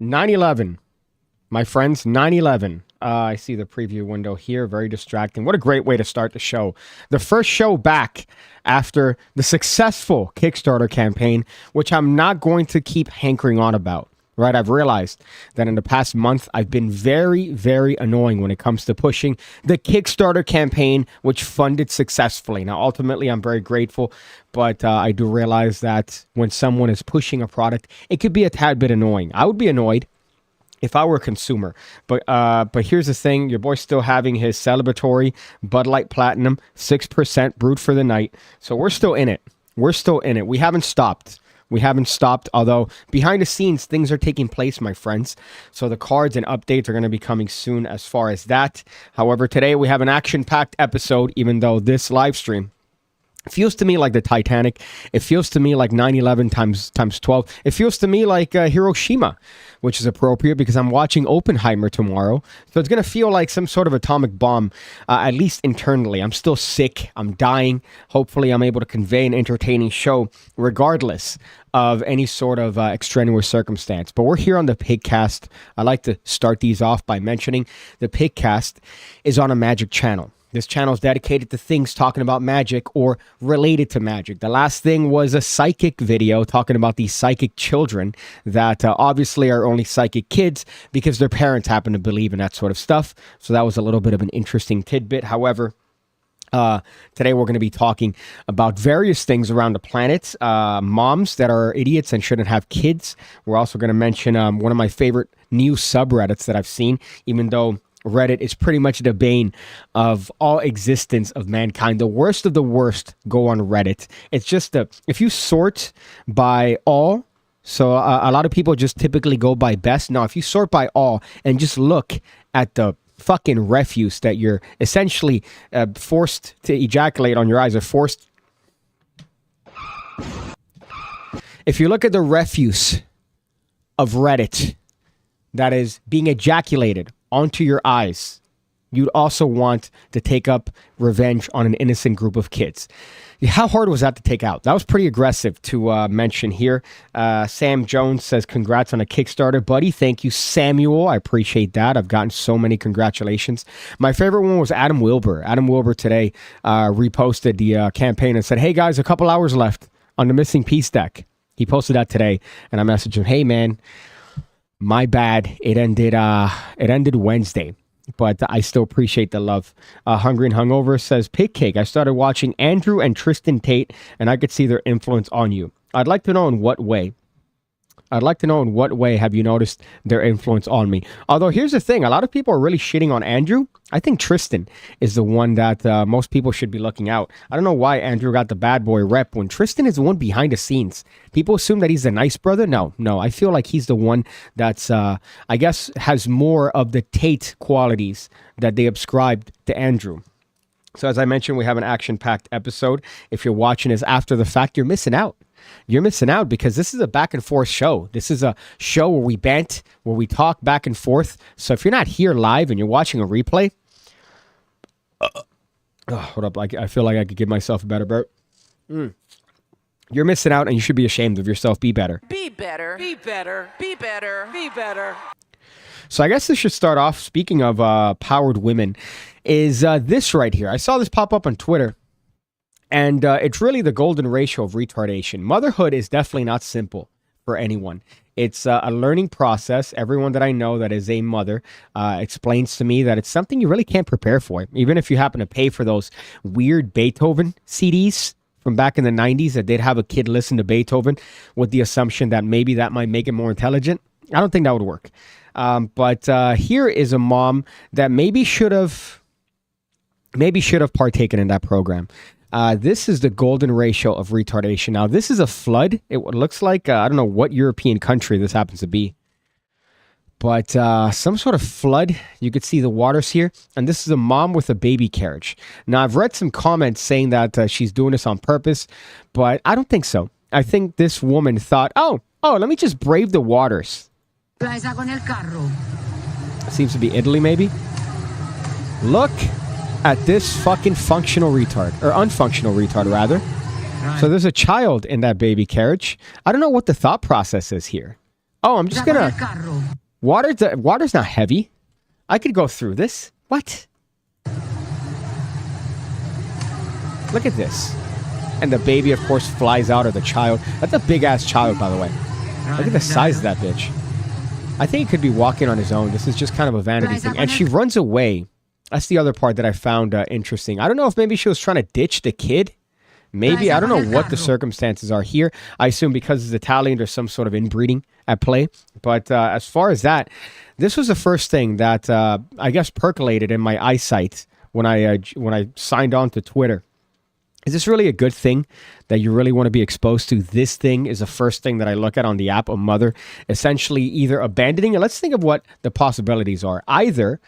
9/11. My friends, 9/11. I see the preview window here. Very distracting. What a great way to start the show. The first show back after the successful Kickstarter campaign, which I'm not going to keep hankering on about. Right? I've realized that in the past month, I've been very, very annoying when it comes to pushing the Kickstarter campaign, which funded successfully. Now, ultimately, I'm very grateful, but I do realize that when someone is pushing a product, it could be a tad bit annoying. I would be annoyed if I were a consumer. But here's the thing. Your boy's still having his celebratory Bud Light Platinum, 6% brewed for the night. So we're still in it. We're still in it. We haven't stopped. We haven't stopped, although behind the scenes, things are taking place, my friends. So the cards and updates are going to be coming soon as far as that. However, today we have an action-packed episode, even though this live stream feels to me like the Titanic. It feels to me like 9/11 times 12. It feels to me like Hiroshima, which is appropriate because I'm watching Oppenheimer tomorrow. So it's going to feel like some sort of atomic bomb, at least internally. I'm still sick. I'm dying. Hopefully I'm able to convey an entertaining show regardless of any sort of extraneous circumstance. But we're here on the PigCast. I like to start these off by mentioning the PigCast is on a magic channel. This channel is dedicated to things talking about magic or related to magic. The last thing was a psychic video talking about these psychic children that obviously are only psychic kids because their parents happen to believe in that sort of stuff. So that was a little bit of an interesting tidbit. However, today we're going to be talking about various things around the planet. Moms that are idiots and shouldn't have kids. We're also going to mention one of my favorite new subreddits that I've seen, even though Reddit is pretty much the bane of all existence of mankind. The worst of the worst go on Reddit. It's just if you sort by all, so a lot of people just typically go by best. No, if you sort by all and just look at the fucking refuse that you're essentially forced to ejaculate on your eyes, or forced. If you look at the refuse of Reddit that is being ejaculated onto your eyes, you'd also want to take up revenge on an innocent group of kids. How hard was that to take out? That was pretty aggressive to mention here. Sam Jones says, congrats on a Kickstarter, buddy. Thank you, Samuel. I appreciate that. I've gotten so many congratulations. My favorite one was Adam Wilbur. Adam Wilbur today reposted the campaign and said, hey, guys, a couple hours left on the missing piece deck. He posted that today, and I messaged him, hey, man, my bad. It ended Wednesday, but I still appreciate the love. Hungry and Hungover says, PigCake, I started watching Andrew and Tristan Tate, and I could see their influence on you. I'd like to know in what way. Have you noticed their influence on me? Although here's the thing, a lot of people are really shitting on Andrew. I think Tristan is the one that most people should be looking out. I don't know why Andrew got the bad boy rep when Tristan is the one behind the scenes. People assume that he's the nice brother. No. I feel like he's the one that's, I guess, has more of the Tate qualities that they ascribed to Andrew. So as I mentioned, we have an action-packed episode. If you're watching this after the fact, you're missing out. You're missing out because this is a back and forth show. This is a show where we bant, where we talk back and forth. So if you're not here live and you're watching a replay, hold up, I feel like I could give myself a better burp. You're missing out and you should be ashamed of yourself. Be better. Be better. Be better. Be better. Be better. So I guess this should start off, speaking of powered women, is this right here. I saw this pop up on Twitter. And it's really the golden ratio of retardation. Motherhood is definitely not simple for anyone. It's a learning process. Everyone that I know that is a mother explains to me that it's something you really can't prepare for. Even if you happen to pay for those weird Beethoven CDs from back in the 90s that they'd have a kid listen to Beethoven with the assumption that maybe that might make it more intelligent. I don't think that would work. But here is a mom that maybe should have partaken in that program. This is the golden ratio of retardation. Now, this is a flood. It looks like, I don't know what European country this happens to be, but some sort of flood. You could see the waters here. And this is a mom with a baby carriage. Now, I've read some comments saying that she's doing this on purpose, but I don't think so. I think this woman thought, oh, let me just brave the waters. Seems to be Italy, maybe. Look at this fucking functional retard, or unfunctional retard, rather. Right. So there's a child in that baby carriage. I don't know what the thought process is here. Oh, I'm just gonna Water's not heavy. I could go through this. What? Look at this. And the baby, of course, flies out, or the child. That's a big-ass child, by the way. Look at the size of that bitch. I think he could be walking on his own. This is just kind of a vanity thing. And she runs away. That's the other part that I found interesting. I don't know if maybe she was trying to ditch the kid. Maybe. I don't know what the circumstances are here. I assume because it's Italian, there's some sort of inbreeding at play. But as far as that, this was the first thing that I guess percolated in my eyesight when I signed on to Twitter. Is this really a good thing that you really want to be exposed to? This thing is the first thing that I look at on the app. A mother essentially either abandoning it. Let's think of what the possibilities are. Either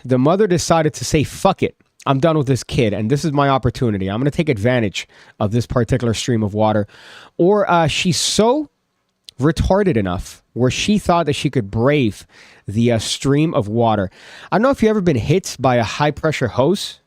the mother decided to say, fuck it, I'm done with this kid, and this is my opportunity. I'm going to take advantage of this particular stream of water. Or she's so retarded enough where she thought that she could brave the stream of water. I don't know if you've ever been hit by a high-pressure hose.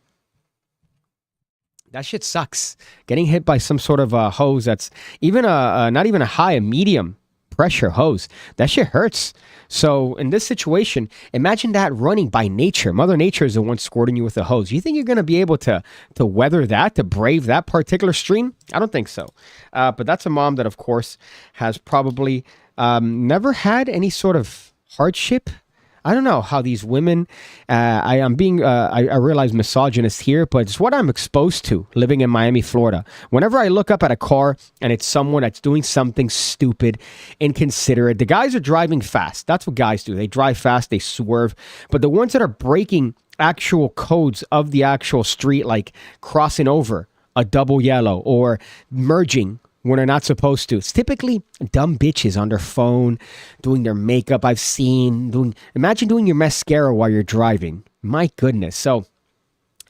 That shit sucks. Getting hit by some sort of hose that's even not even a medium pressure hose. That shit hurts. So in this situation, imagine that running by nature. Mother Nature is the one squirting you with a hose. You think you're going to be able to weather that, to brave that particular stream? I don't think so. But that's a mom that, of course, has probably never had any sort of hardship. I don't know how these women, I realize misogynist here, but it's what I'm exposed to living in Miami, Florida. Whenever I look up at a car and it's someone that's doing something stupid, inconsiderate, the guys are driving fast. That's what guys do. They drive fast, they swerve. But the ones that are breaking actual codes of the actual street, like crossing over a double yellow or merging when they're not supposed to. It's typically dumb bitches on their phone, doing their makeup. I've seen imagine doing your mascara while you're driving. My goodness. So,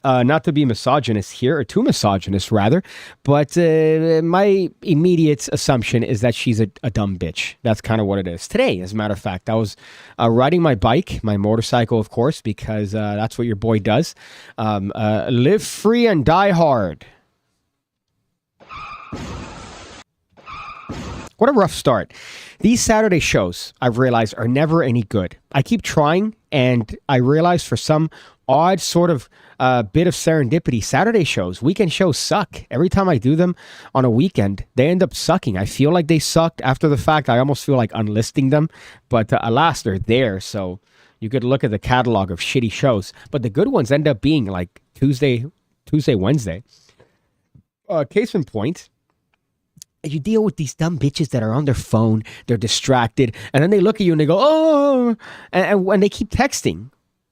not to be misogynist here, or too misogynist rather, but my immediate assumption is that she's a dumb bitch. That's kind of what it is. Today, as a matter of fact, I was riding my bike, my motorcycle, of course, because that's what your boy does. Live free and die hard. What a rough start. These Saturday shows, I've realized, are never any good. I keep trying, and I realize for some odd sort of bit of serendipity, Saturday shows, weekend shows suck. Every time I do them on a weekend, they end up sucking. I feel like they sucked. After the fact, I almost feel like unlisting them. But alas, they're there, so you could look at the catalog of shitty shows. But the good ones end up being like Tuesday, Wednesday. Case in point, you deal with these dumb bitches that are on their phone, they're distracted, and then they look at you and they go, oh, and when they keep texting.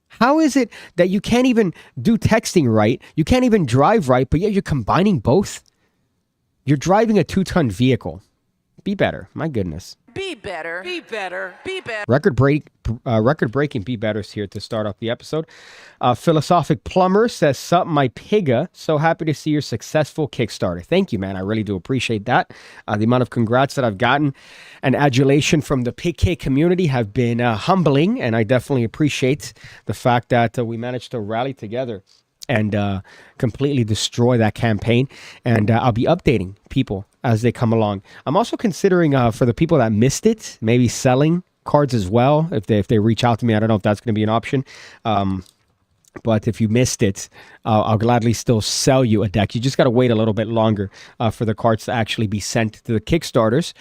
How is it that you can't even do texting right? You can't even drive right, but yet you're combining both? You're driving a 2-ton vehicle. Be better. My goodness. Be better. Be better. Be better. Record-breaking Be Betters here to start off the episode. Philosophic Plumber says, sup, my pigga. So happy to see your successful Kickstarter. Thank you, man. I really do appreciate that. The amount of congrats that I've gotten and adulation from the PigCake community have been humbling, and I definitely appreciate the fact that we managed to rally together and completely destroy that campaign. And I'll be updating people as they come along. I'm also considering for the people that missed it, maybe selling cards as well. If they reach out to me, I don't know if that's going to be an option. But if you missed it, I'll gladly still sell you a deck. You just got to wait a little bit longer for the cards to actually be sent to the Kickstarters,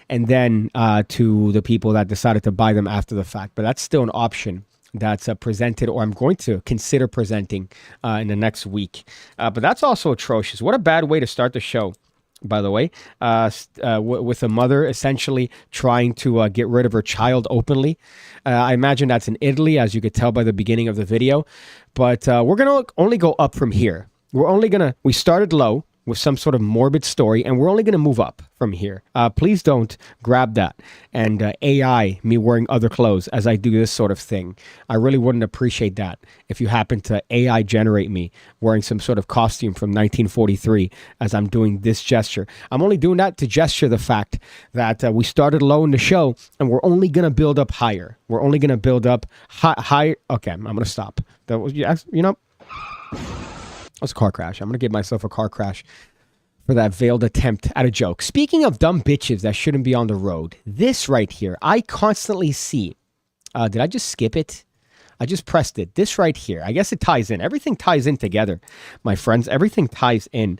and then to the people that decided to buy them after the fact. But that's still an option that's presented, or I'm going to consider presenting in the next week. But that's also atrocious. What a bad way to start the show, by the way, with a mother essentially trying to get rid of her child openly. I imagine that's in Italy, as you could tell by the beginning of the video. But we're going to only go up from here. We started low with some sort of morbid story, and we're only going to move up from here. Please don't grab that and AI me wearing other clothes as I do this sort of thing. I really wouldn't appreciate that if you happen to AI generate me wearing some sort of costume from 1943 as I'm doing this gesture. I'm only doing that to gesture the fact that we started low in the show, and we're only going to build up higher. We're only going to build up high. Okay, I'm going to stop. That was, you know, it was a car crash. I'm going to give myself a car crash for that veiled attempt at a joke. Speaking of dumb bitches that shouldn't be on the road, this right here, I constantly see. Did I just skip it? I just pressed it. This right here, I guess it ties in. Everything ties in together, my friends. Everything ties in.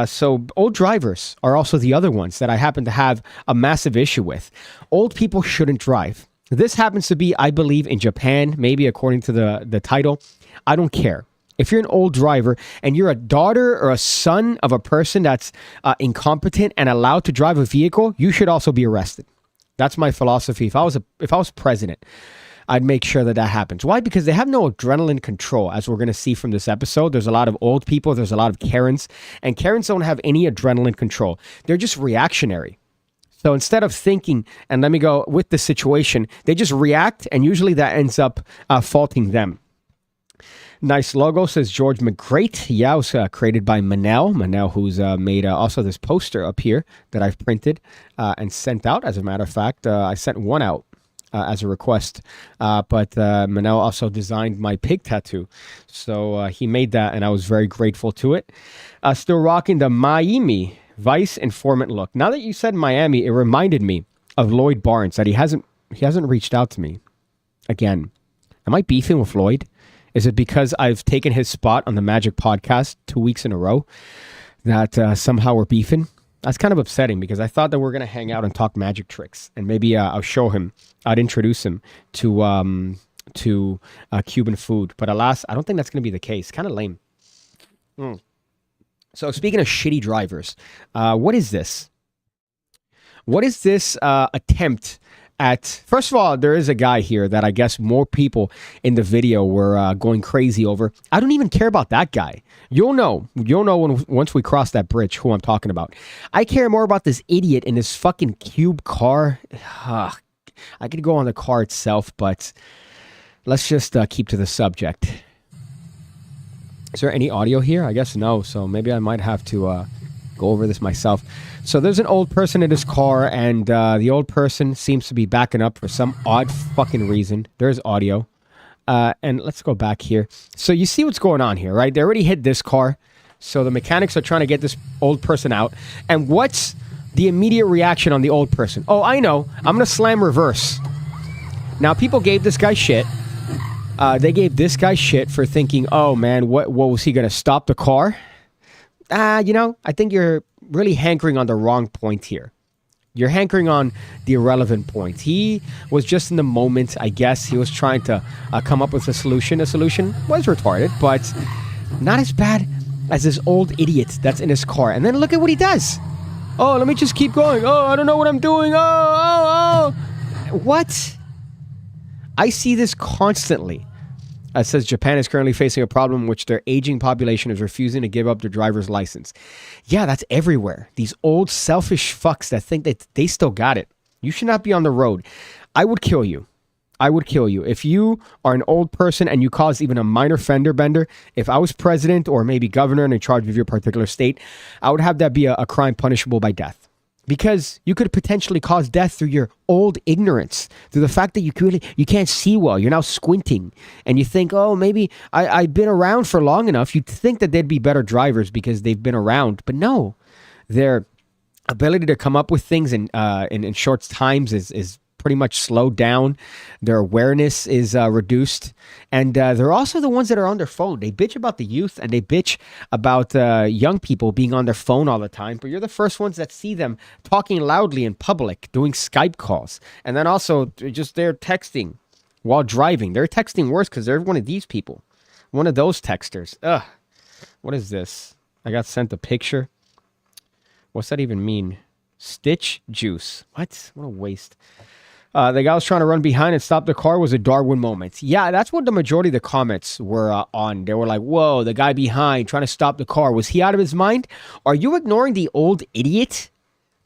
So old drivers are also the other ones that I happen to have a massive issue with. Old people shouldn't drive. This happens to be, I believe, in Japan, maybe according to the title. I don't care. If you're an old driver and you're a daughter or a son of a person that's incompetent and allowed to drive a vehicle, you should also be arrested. That's my philosophy. If I was president, I'd make sure that happens. Why? Because they have no adrenaline control, as we're going to see from this episode. There's a lot of old people. There's a lot of Karens. And Karens don't have any adrenaline control. They're just reactionary. So instead of thinking, and let me go with the situation, they just react, and usually that ends up faulting them. Nice logo, says George McGrate. Yeah, it was created by Manel. Manel, who's made also this poster up here that I've printed and sent out. As a matter of fact, I sent one out as a request. But Manel also designed my pig tattoo. So he made that, and I was very grateful to it. Still rocking the Miami Vice informant look. Now that you said Miami, it reminded me of Lloyd Barnes, that he hasn't reached out to me. Again, am I beefing with Lloyd? Is it because I've taken his spot on the Magic podcast 2 weeks in a row that somehow we're beefing? That's kind of upsetting, because I thought that we're going to hang out and talk magic tricks, and maybe I'll show him. I'd introduce him to Cuban food. But alas, I don't think that's going to be the case. Kind of lame. So speaking of shitty drivers, what is this? What is this attempt at... First of all, there is a guy here that I guess more people in the video were going crazy over. I don't even care about that guy. You'll know once we cross that bridge who I'm talking about. I care more about this idiot in this fucking cube car. I could go on the car itself, but let's just keep to the subject. Is there any audio here? I guess no, so maybe I might have to go over this myself. So there's an old person in his car, and the old person seems to be backing up for some odd fucking reason. There's audio. And let's go back here. So you see what's going on here, right? They already hit this car. So the mechanics are trying to get this old person out. And what's the immediate reaction on the old person? Oh, I know. I'm going to slam reverse. Now, people gave this guy shit. They gave this guy shit for thinking, oh, man, what was he going to stop the car? I think you're really hankering on the wrong point here. You're hankering on the irrelevant point. He was just in the moment, I guess. He was trying to come up with a solution. The solution was retarded, but not as bad as this old idiot that's in his car. And then look at what he does. Oh, let me just keep going. Oh, I don't know what I'm doing. Oh. What? I see this constantly. It says Japan is currently facing a problem in which their aging population is refusing to give up their driver's license. Yeah, that's everywhere. These old selfish fucks that think that they still got it. You should not be on the road. I would kill you. If you are an old person and you cause even a minor fender bender, if I was president or maybe governor and in charge of your particular state, I would have that be a crime punishable by death. Because you could potentially cause death through your old ignorance, through the fact that you can't see well. You're now squinting, and you think, oh, maybe I've been around for long enough. You'd think that they'd be better drivers because they've been around, but no, their ability to come up with things in short times is pretty much slowed down. Their awareness is reduced. And they're also the ones that are on their phone. They bitch about the youth, and they bitch about young people being on their phone all the time. But you're the first ones that see them talking loudly in public, doing Skype calls. And then also they're texting while driving. They're texting worse because they're one of these people. One of those texters. Ugh. What is this? I got sent a picture. What's that even mean? Stitch juice. What? What a waste. The guy was trying to run behind and stop the car was a Darwin moment. Yeah, that's what the majority of the comments were on. They were like, whoa, the guy behind trying to stop the car. Was he out of his mind? Are you ignoring the old idiot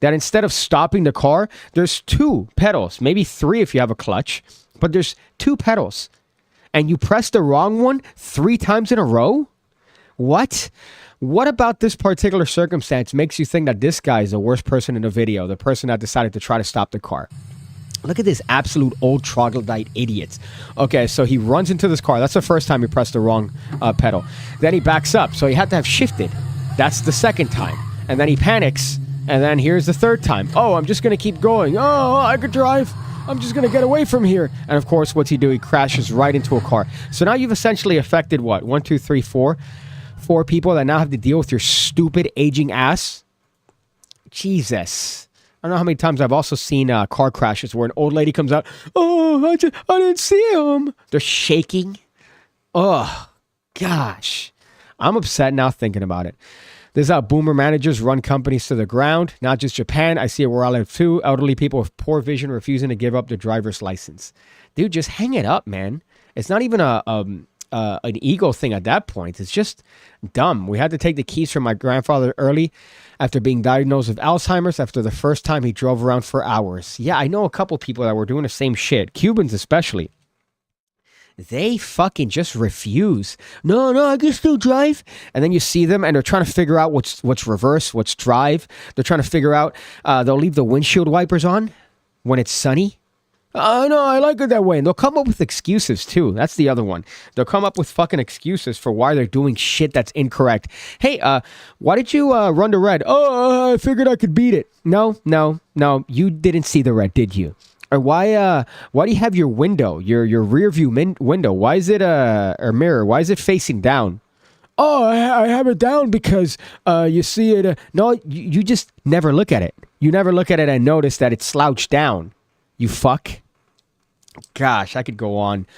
that instead of stopping the car, there's two pedals, maybe three if you have a clutch, but there's two pedals. And you press the wrong one 3 times in a row? What? What about this particular circumstance makes you think that this guy is the worst person in the video, the person that decided to try to stop the car? Look at this absolute old troglodyte idiot. Okay, so he runs into this car. That's the first time he pressed the wrong pedal. Then he backs up, so he had to have shifted. That's the second time. And then he panics. And then here's the third time. Oh, I'm just going to keep going. Oh, I could drive. I'm just going to get away from here. And of course, what's he do? He crashes right into a car. So now you've essentially affected what? 1, 2, 3, 4. 4 people that now have to deal with your stupid aging ass. Jesus. I don't know how many times I've also seen car crashes where an old lady comes out. Oh, I didn't see him. They're shaking. Oh, gosh. I'm upset now thinking about it. This is how boomer managers run companies to the ground. Not just Japan. I see it where I live too. Elderly people with poor vision refusing to give up their driver's license. Dude, just hang it up, man. It's not even an ego thing at that point. It's just dumb. We had to take the keys from my grandfather early after being diagnosed with Alzheimer's after the first time he drove around for hours. Yeah, I know a couple people that were doing the same shit. Cubans especially. They fucking just refuse. No, I can still drive. And then you see them and they're trying to figure out what's reverse, what's drive. They're trying to figure out, they'll leave the windshield wipers on when it's sunny. Oh, no, I like it that way. And they'll come up with excuses too. That's the other one. They'll come up with fucking excuses for why they're doing shit that's incorrect. Hey, why did you run the red? Oh, I figured I could beat it. No. You didn't see the red, did you? Or why do you have your window, your rear view window? Why is it or mirror? Why is it facing down? Oh, I have it down because you see it. No, you just never look at it. You never look at it and notice that it's slouched down. You fuck. Gosh, I could go on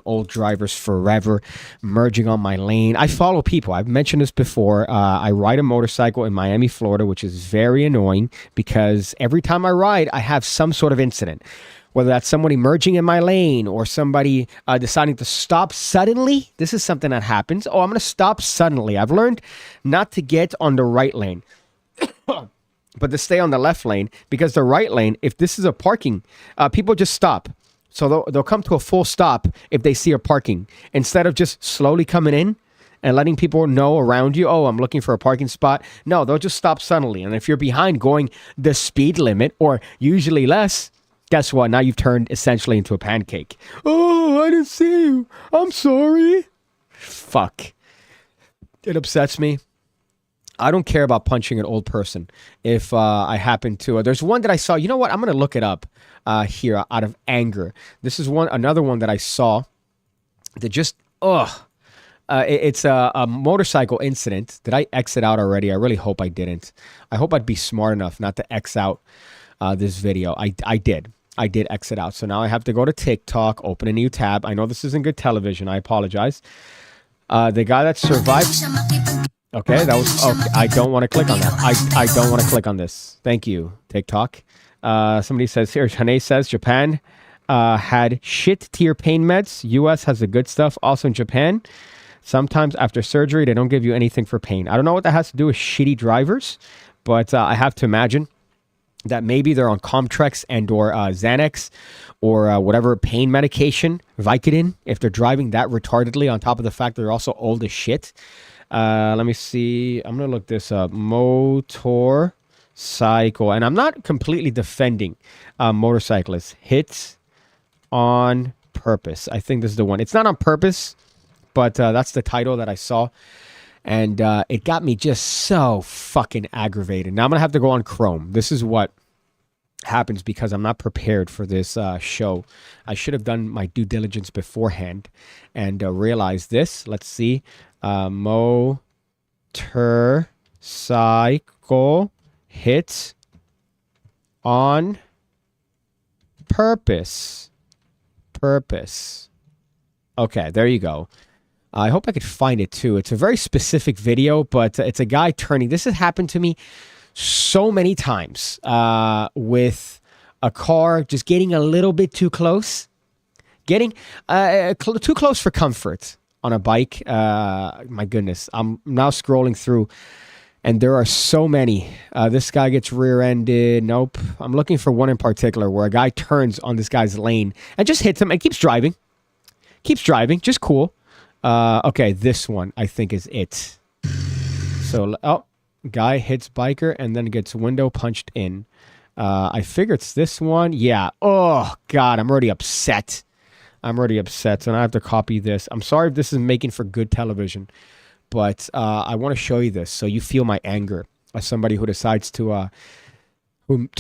old drivers forever, merging on my lane. I follow people. I've mentioned this before. I ride a motorcycle in Miami, Florida, which is very annoying because every time I ride, I have some sort of incident. Whether that's somebody merging in my lane or somebody deciding to stop suddenly. This is something that happens. Oh, I'm going to stop suddenly. I've learned not to get on the right lane. But to stay on the left lane because the right lane, if this is a parking, people just stop. So they'll come to a full stop if they see a parking instead of just slowly coming in and letting people know around you, oh, I'm looking for a parking spot. No, they'll just stop suddenly. And if you're behind going the speed limit or usually less, guess what? Now you've turned essentially into a pancake. Oh, I didn't see you. I'm sorry. Fuck. It upsets me. I don't care about punching an old person if I happen to. There's one that I saw. You know what? I'm going to look it up here out of anger. This is another one that I saw that just, it's a motorcycle incident. Did I exit out already? I really hope I didn't. I hope I'd be smart enough not to X out this video. I did. I did exit out. So now I have to go to TikTok, open a new tab. I know this isn't good television. I apologize. The guy that survived... Okay, that was... Okay, I don't want to click on that. I don't want to click on this. Thank you, TikTok. Somebody says here, Hane says, Japan had shit-tier pain meds. U.S. has the good stuff. Also in Japan, sometimes after surgery, they don't give you anything for pain. I don't know what that has to do with shitty drivers, but I have to imagine that maybe they're on Comtrex and or Xanax or whatever pain medication, Vicodin, if they're driving that retardedly on top of the fact that they're also old as shit. Let me see. I'm going to look this up. Motorcycle. And I'm not completely defending motorcyclists. Hits on purpose. I think this is the one. It's not on purpose, but that's the title that I saw. And it got me just so fucking aggravated. Now I'm going to have to go on Chrome. This is what happens because I'm not prepared for this show. I should have done my due diligence beforehand and realized this. Let's see. Motorcycle hit on purpose. Okay, there you go. I hope I could find it too. It's a very specific video, but it's a guy turning. This has happened to me so many times with a car just getting a little bit too close. Getting too close for comfort on a bike. My goodness. I'm now scrolling through and there are so many. This guy gets rear-ended. Nope. I'm looking for one in particular where a guy turns on this guy's lane and just hits him and keeps driving. Just cool. Okay, this one I think is it. So, guy hits biker and then gets window punched in. I figure it's this one. Yeah. Oh, God, I'm already upset. So now I have to copy this. I'm sorry if this is making for good television, but I want to show you this so you feel my anger. as somebody who decides to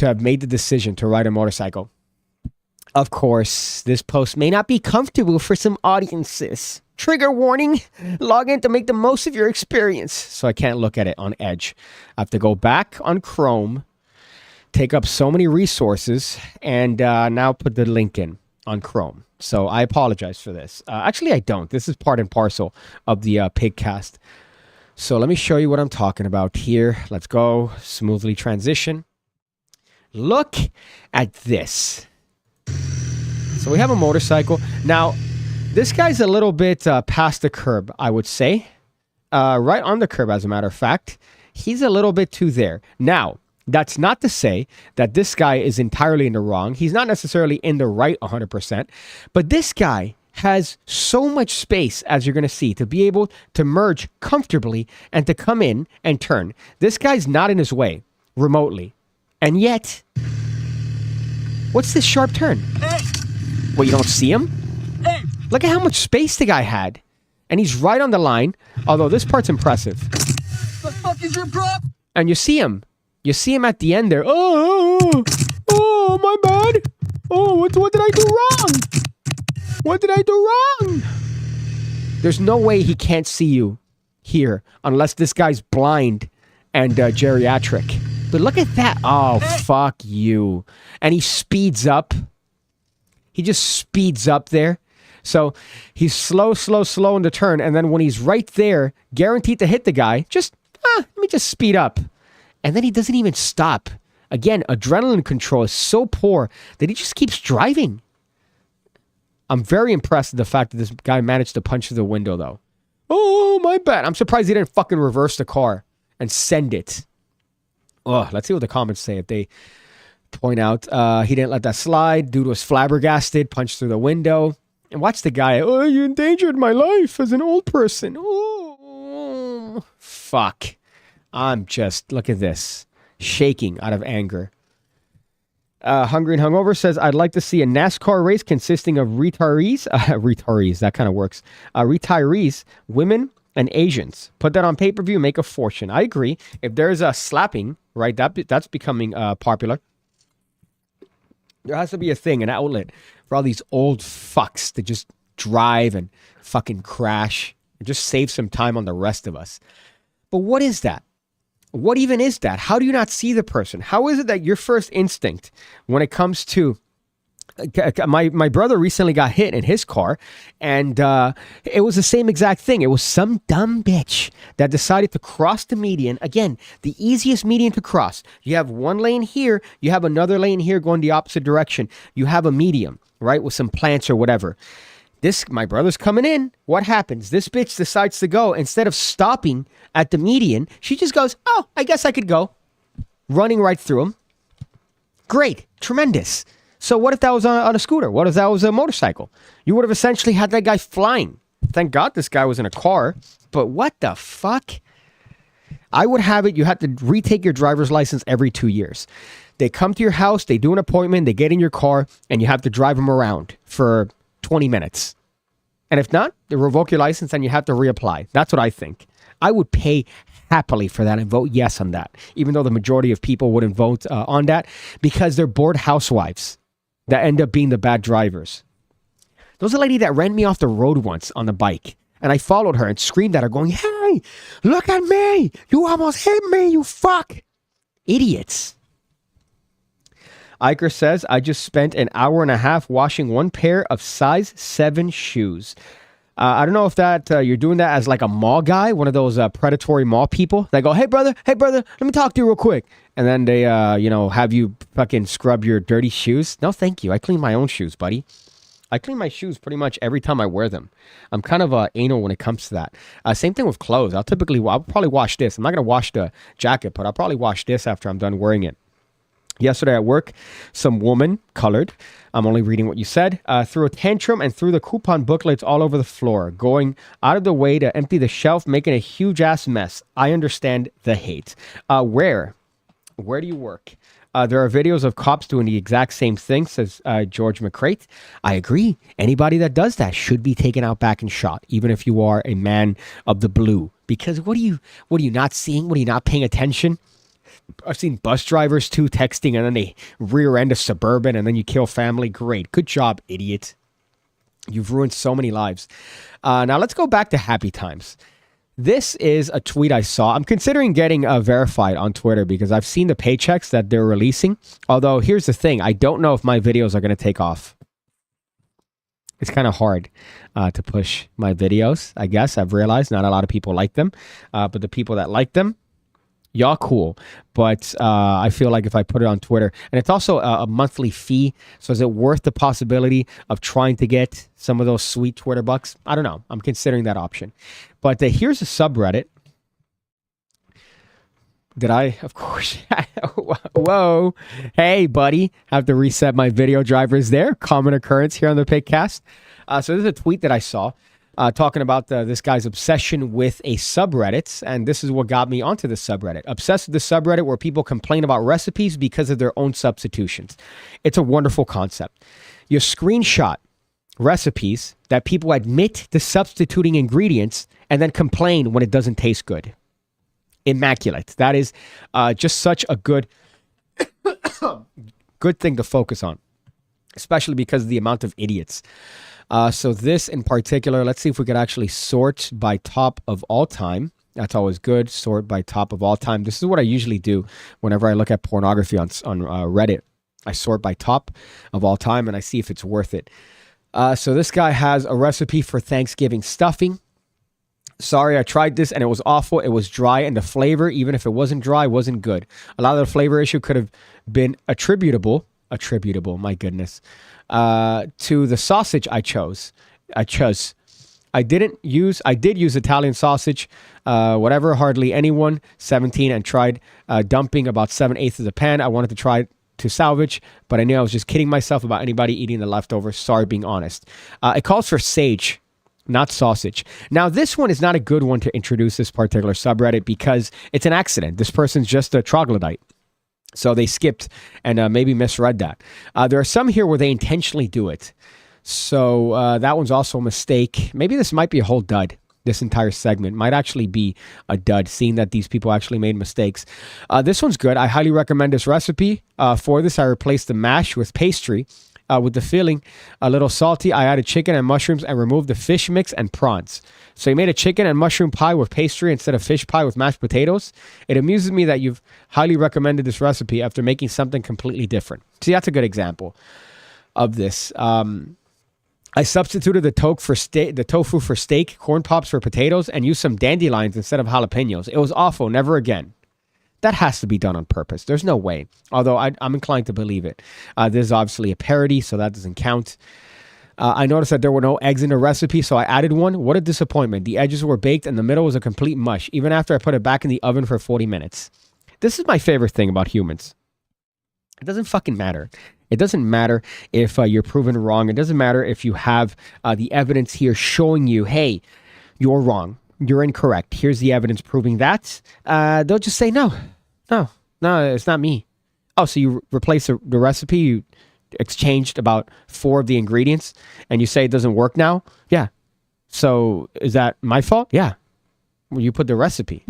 have made the decision to ride a motorcycle. Of course, this post may not be comfortable for some audiences. Trigger warning, log in to make the most of your experience. So I can't look at it on Edge. I have to go back on Chrome, take up so many resources, and now put the link in on Chrome. So I apologize for this. Actually, I don't. This is part and parcel of the PigCast. So let me show you what I'm talking about here. Let's go. Smoothly transition. Look at this. So we have a motorcycle. Now, this guy's a little bit past the curb, I would say. Right on the curb, as a matter of fact. He's a little bit too there. Now, that's not to say that this guy is entirely in the wrong. He's not necessarily in the right 100%. But this guy has so much space, as you're going to see, to be able to merge comfortably and to come in and turn. This guy's not in his way remotely. And yet, what's this sharp turn? Well, you don't see him? Look at how much space the guy had. And he's right on the line, although this part's impressive. The fuck is your prop? And you see him. You see him at the end there. Oh, my bad. Oh, what did I do wrong? What did I do wrong? There's no way he can't see you here unless this guy's blind and geriatric. But look at that. Oh, fuck you. And he speeds up. He just speeds up there. So he's slow in the turn. And then when he's right there, guaranteed to hit the guy, let me just speed up. And then he doesn't even stop. Again, adrenaline control is so poor that he just keeps driving. I'm very impressed with the fact that this guy managed to punch through the window, though. Oh, my bad. I'm surprised he didn't fucking reverse the car and send it. Oh, let's see what the comments say. If they point out he didn't let that slide. Dude was flabbergasted, punched through the window. And watch the guy. Oh, you endangered my life as an old person. Oh, fuck. I'm just, look at this. Shaking out of anger. Hungry and Hungover says, I'd like to see a NASCAR race consisting of retirees. Retirees, that kind of works. Retirees, women, and Asians. Put that on pay-per-view, make a fortune. I agree. If there's a slapping, right, that's becoming popular. There has to be a thing, an outlet for all these old fucks to just drive and fucking crash and just save some time on the rest of us. But what is that? What even is that? How do you not see the person? How is it that your first instinct when it comes to... My brother recently got hit in his car, and it was the same exact thing. It was some dumb bitch that decided to cross the median. Again, the easiest median to cross. You have one lane here, you have another lane here going the opposite direction. You have a medium, right, with some plants or whatever. My brother's coming in. What happens? This bitch decides to go. Instead of stopping at the median, she just goes, oh, I guess I could go. Running right through him. Great. Tremendous. So what if that was on a scooter? What if that was a motorcycle? You would have essentially had that guy flying. Thank God this guy was in a car. But what the fuck? I would have it. You have to retake your driver's license every 2 years. They come to your house. They do an appointment. They get in your car. And you have to drive them around for 20 minutes. And if not, they revoke your license and you have to reapply. That's what I think. I would pay happily for that and vote yes on that. Even though the majority of people wouldn't vote on that because they're bored housewives that end up being the bad drivers. There was a lady that ran me off the road once on a bike. And I followed her and screamed at her going, hey, look at me. You almost hit me, you fuck. Idiots. Iker says, I just spent an hour and a half washing one pair of size 7 shoes. I don't know if that you're doing that as like a mall guy, one of those predatory mall people. They go, hey, brother, let me talk to you real quick. And then they, have you fucking scrub your dirty shoes. No, thank you. I clean my own shoes, buddy. I clean my shoes pretty much every time I wear them. I'm kind of anal when it comes to that. Same thing with clothes. I'll probably wash this. I'm not going to wash the jacket, but I'll probably wash this after I'm done wearing it. Yesterday at work, some woman, colored, I'm only reading what you said, threw a tantrum and threw the coupon booklets all over the floor, going out of the way to empty the shelf, making a huge ass mess. I understand the hate. Where do you work? There are videos of cops doing the exact same thing, says George McCrate. I agree. Anybody that does that should be taken out back and shot, even if you are a man of the blue. Because what are you not seeing? What are you not paying attention? I've seen bus drivers too texting and then they rear end a Suburban and then you kill family. Great. Good job, idiot. You've ruined so many lives. Now let's go back to happy times. This is a tweet I saw. I'm considering getting verified on Twitter because I've seen the paychecks that they're releasing. Although here's the thing. I don't know if my videos are going to take off. It's kind of hard to push my videos, I guess. I've realized not a lot of people like them. But the people that like them, y'all cool. But I feel like if I put it on Twitter, and it's also a monthly fee. So is it worth the possibility of trying to get some of those sweet Twitter bucks? I don't know. I'm considering that option. But here's a subreddit. Did I? Of course. Whoa. Hey, buddy. Have to reset my video drivers there. Common occurrence here on the PigCast. So this is a tweet that I saw talking about this guy's obsession with a subreddit. And this is what got me onto the subreddit. Obsessed with the subreddit where people complain about recipes because of their own substitutions. It's a wonderful concept. You screenshot recipes that people admit to substituting ingredients and then complain when it doesn't taste good. Immaculate. That is just such a good thing to focus on, especially because of the amount of idiots. So this in particular, let's see if we could actually sort by top of all time. That's always good. Sort by top of all time. This is what I usually do whenever I look at pornography on Reddit. I sort by top of all time and I see if it's worth it. So this guy has a recipe for Thanksgiving stuffing. Sorry, I tried this and it was awful. It was dry and the flavor, even if it wasn't dry, wasn't good. A lot of the flavor issue could have been attributable, my goodness, to the sausage I chose. I did use Italian sausage, hardly anyone, 17, and tried dumping about 7/8 of the pan. I wanted to try to salvage, but I knew I was just kidding myself about anybody eating the leftovers. Sorry, being honest. It calls for sage, not sausage. Now, this one is not a good one to introduce this particular subreddit because it's an accident. This person's just a troglodyte. So they skipped and maybe misread that. There are some here where they intentionally do it. So that one's also a mistake. Maybe this might be a whole dud. This entire segment might actually be a dud, seeing that these people actually made mistakes. This one's good. I highly recommend this recipe. For this, I replaced the mash with pastry. With the filling a little salty, I added chicken and mushrooms and removed the fish mix and prawns. So you made a chicken and mushroom pie with pastry instead of fish pie with mashed potatoes. It amuses me that you've highly recommended this recipe after making something completely different. See, that's a good example of this. I substituted the tofu for steak, corn pops for potatoes, and used some dandelions instead of jalapenos. It was awful. Never again. That has to be done on purpose. There's no way. Although I'm inclined to believe it. This is obviously a parody, so that doesn't count. I noticed that there were no eggs in the recipe, so I added one. What a disappointment. The edges were baked and the middle was a complete mush, even after I put it back in the oven for 40 minutes. This is my favorite thing about humans. It doesn't fucking matter. It doesn't matter if you're proven wrong. It doesn't matter if you have the evidence here showing you, hey, you're wrong. You're incorrect. Here's the evidence proving that. They'll just say, no, it's not me. Oh, so you replaced the recipe, you exchanged about 4 of the ingredients, and you say it doesn't work now? Yeah. So is that my fault? Yeah. Well, you put the recipe.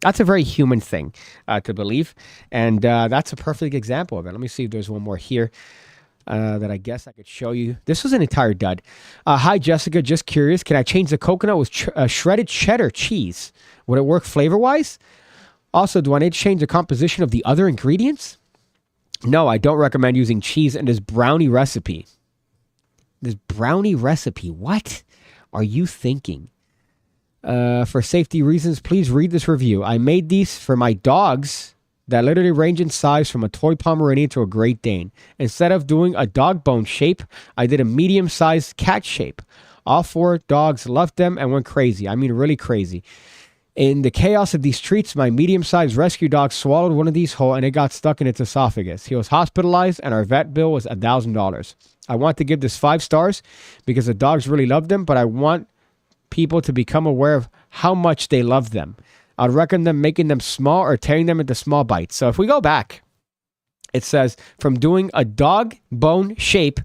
That's a very human thing to believe, and that's a perfect example of it. Let me see if there's one more here that I guess I could show you. This was an entire dud. Hi, Jessica. Just curious. Can I change the coconut with shredded cheddar cheese? Would it work flavor-wise? Also, do I need to change the composition of the other ingredients? No, I don't recommend using cheese in this brownie recipe. This brownie recipe? What are you thinking? For safety reasons, please read this review. I made these for my dogs that literally range in size from a toy Pomeranian to a Great Dane. Instead of doing a dog bone shape, I did a medium-sized cat shape. All 4 dogs loved them and went crazy. I mean, really crazy. In the chaos of these treats, my medium-sized rescue dog swallowed one of these whole and it got stuck in its esophagus. He was hospitalized and our vet bill was $1,000. I want to give this 5 stars because the dogs really loved them, but I want people to become aware of how much they love them. I'd recommend them making them small or tearing them into small bites. So if we go back, it says from doing a dog bone shape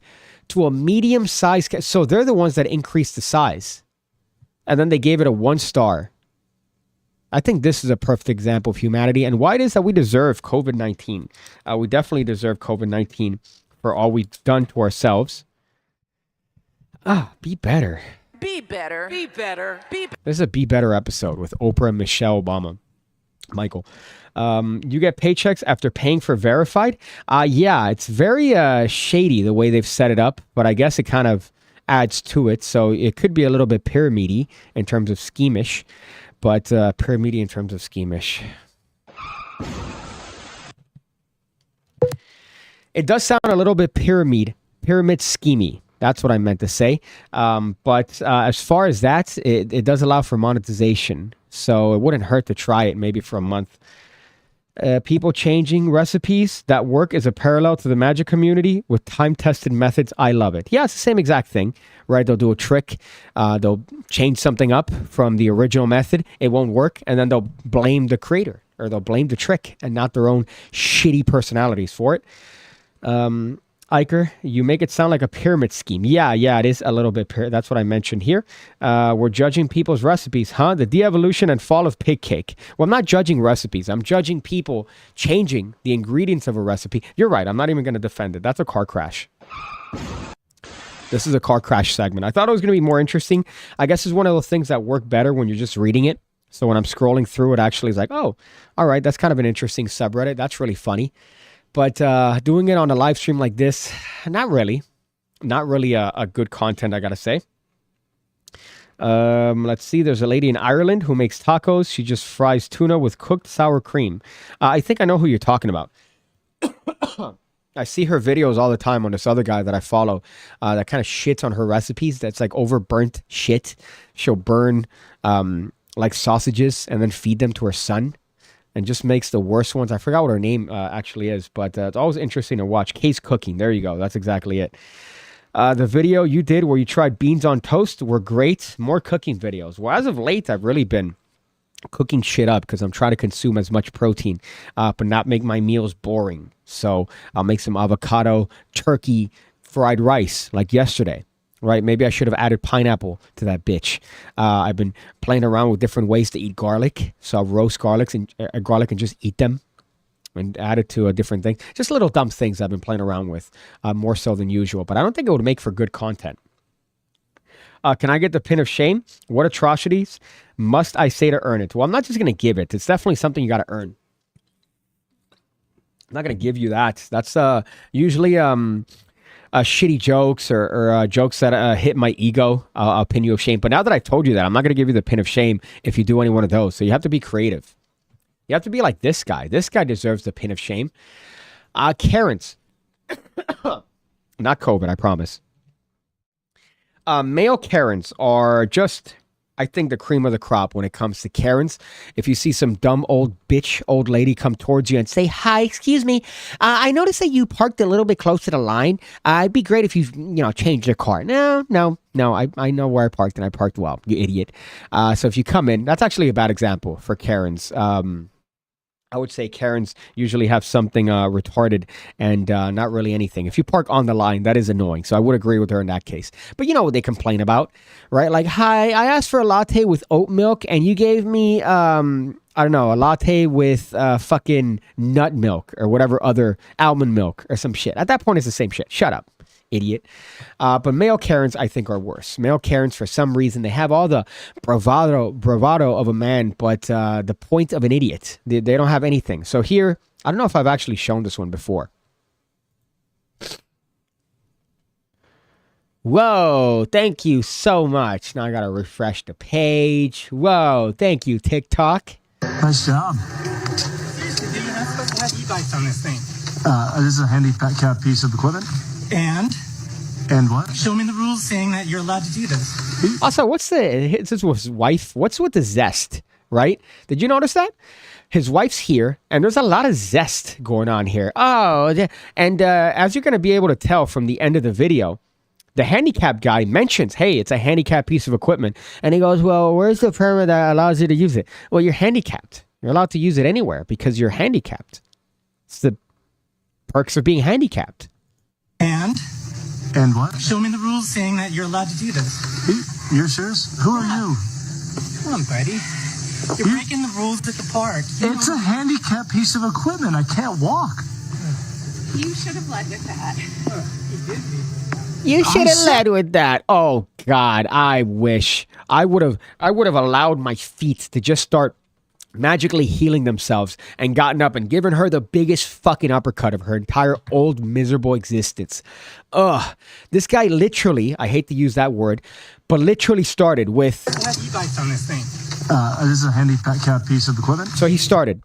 to a medium size. So they're the ones that increased the size. And then they gave it a 1 star. I think this is a perfect example of humanity and why it is that we deserve COVID-19. We definitely deserve COVID-19 for all we've done to ourselves. Be better. Be better. Be better. Be better. This is a Be Better episode with Oprah and Michelle Obama. Michael, you get paychecks after paying for verified? Yeah, it's very shady the way they've set it up, but I guess it kind of adds to it. So it could be a little bit pyramid-y in terms of schemish, but pyramid-y in terms of schemish. It does sound a little bit pyramid schemy. That's what I meant to say. But as far as that, it does allow for monetization. So it wouldn't hurt to try it maybe for a month. People changing recipes that work is a parallel to the magic community with time-tested methods. I love it. Yeah, it's the same exact thing, right? They'll do a trick. They'll change something up from the original method. It won't work. And then they'll blame the creator or they'll blame the trick and not their own shitty personalities for it. Iker, you make it sound like a pyramid scheme. Yeah, it is a little bit. That's what I mentioned here. We're judging people's recipes, huh? The de-evolution and fall of PigCake. Well, I'm not judging recipes. I'm judging people changing the ingredients of a recipe. You're right. I'm not even going to defend it. That's a car crash. This is a car crash segment. I thought it was going to be more interesting. I guess it's one of those things that work better when you're just reading it. So when I'm scrolling through, it actually is like, oh, all right, that's kind of an interesting subreddit. That's really funny. But doing it on a live stream like this, not really a good content, I gotta say. Let's see. There's a lady in Ireland who makes tacos. She just fries tuna with cooked sour cream. I think I know who you're talking about. I see her videos all the time on this other guy that I follow that kind of shits on her recipes. That's like overburnt shit. She'll burn like sausages and then feed them to her son. And just makes the worst ones. I forgot what her name actually is, but it's always interesting to watch. Case Cooking. There you go. That's exactly it. The video you did where you tried beans on toast were great. More cooking videos. Well, as of late, I've really been cooking shit up because I'm trying to consume as much protein, but not make my meals boring. So I'll make some avocado, turkey, fried rice like yesterday. Right, maybe I should have added pineapple to that bitch. I've been playing around with different ways to eat garlic. So I'll roast garlic and just eat them and add it to a different thing. Just little dumb things I've been playing around with, more so than usual. But I don't think it would make for good content. Can I get the pin of shame? What atrocities must I say to earn it? Well, I'm not just going to give it. It's definitely something you got to earn. I'm not going to give you that. That's usually... shitty jokes or jokes that hit my ego, I'll pin you of shame. But now that I've told you that, I'm not going to give you the pin of shame if you do any one of those. So you have to be creative. You have to be like this guy. This guy deserves the pin of shame. Karens. Not COVID, I promise. Male Karens are just... I think the cream of the crop when it comes to Karens. If you see some dumb old lady come towards you and say, hi, excuse me, I noticed that you parked a little bit close to the line. It'd be great if you changed your car. No, I know where I parked and I parked well, you idiot. So if you come in, that's actually a bad example for Karens. I would say Karens usually have something retarded and not really anything. If you park on the line, that is annoying. So I would agree with her in that case. But you know what they complain about, right? Like, hi, I asked for a latte with oat milk and you gave me, I don't know, a latte with fucking nut milk or whatever other almond milk or some shit. At that point, it's the same shit. Shut up, idiot. But male Karens, I think, are worse. Male Karens, for some reason, they have all the bravado of a man, but the point of an idiot. They don't have anything. So here, I don't know if I've actually shown this one before. Whoa, thank you so much. Now I gotta refresh the page. Whoa, thank you, TikTok. Nice job. Seriously, dude, you're not supposed to have e-bikes on this thing. This is a handicap piece of equipment. And what? show me the rules saying that you're allowed to do this. Also, what's his wife? What's with the zest, right? Did you notice that? His wife's here, and there's a lot of zest going on here. Oh, and as you're going to be able to tell from the end of the video, the handicap guy mentions, hey, it's a handicap piece of equipment. And he goes, well, where's the permit that allows you to use it? Well, you're handicapped. You're allowed to use it anywhere because you're handicapped. It's the perks of being handicapped. And what? Show me the rules saying that you're allowed to do this. You're serious? Who are you? Come on, buddy. You're breaking the rules at the park. It's a handicapped piece of equipment. I can't walk. You should have led with that. You should have said- led with that. Oh God, I wish I would have allowed my feet to just start magically healing themselves and gotten up and given her the biggest fucking uppercut of her entire old miserable existence. Ugh. This guy literally, I hate to use that word, but literally started with. I have e-bikes on this thing. This is a handicapped piece of equipment. So he started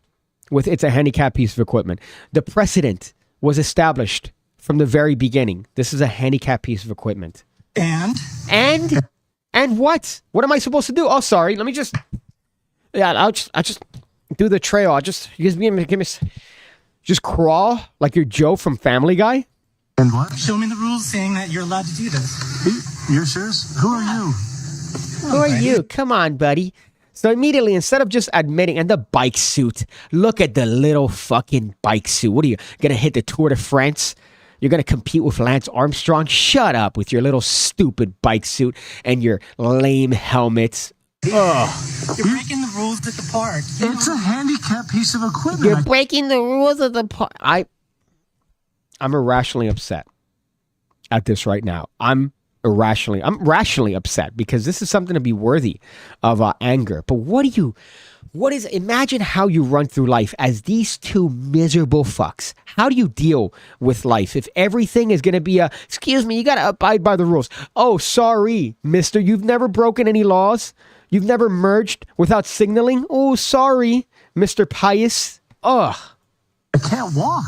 with it's a handicapped piece of equipment. The precedent was established from the very beginning. This is a handicapped piece of equipment. And what? What am I supposed to do? Oh, sorry. Let me just. Yeah, I'll just do the trail. I'll just give me just crawl like you're Joe from Family Guy. and what? Show me the rules saying that you're allowed to do this. You're serious? Who are you? Who are you? Come on, buddy. So immediately, instead of just admitting, and the bike suit, look at the little fucking bike suit. What are you, gonna hit the Tour de France? You're gonna compete with Lance Armstrong? Shut up with your little stupid bike suit and your lame helmets. Ugh. You're breaking the rules at the park. It's a handicapped piece of equipment. You're breaking the rules of the I'm irrationally upset at this right now. I'm rationally upset because this is something to be worthy of anger. But imagine how you run through life as these two miserable fucks. How do you deal with life if everything is going to be excuse me, you got to abide by the rules. Oh, sorry, mister, you've never broken any laws. You've never merged without signaling. Oh, sorry, Mr. Pious. Ugh. I can't walk.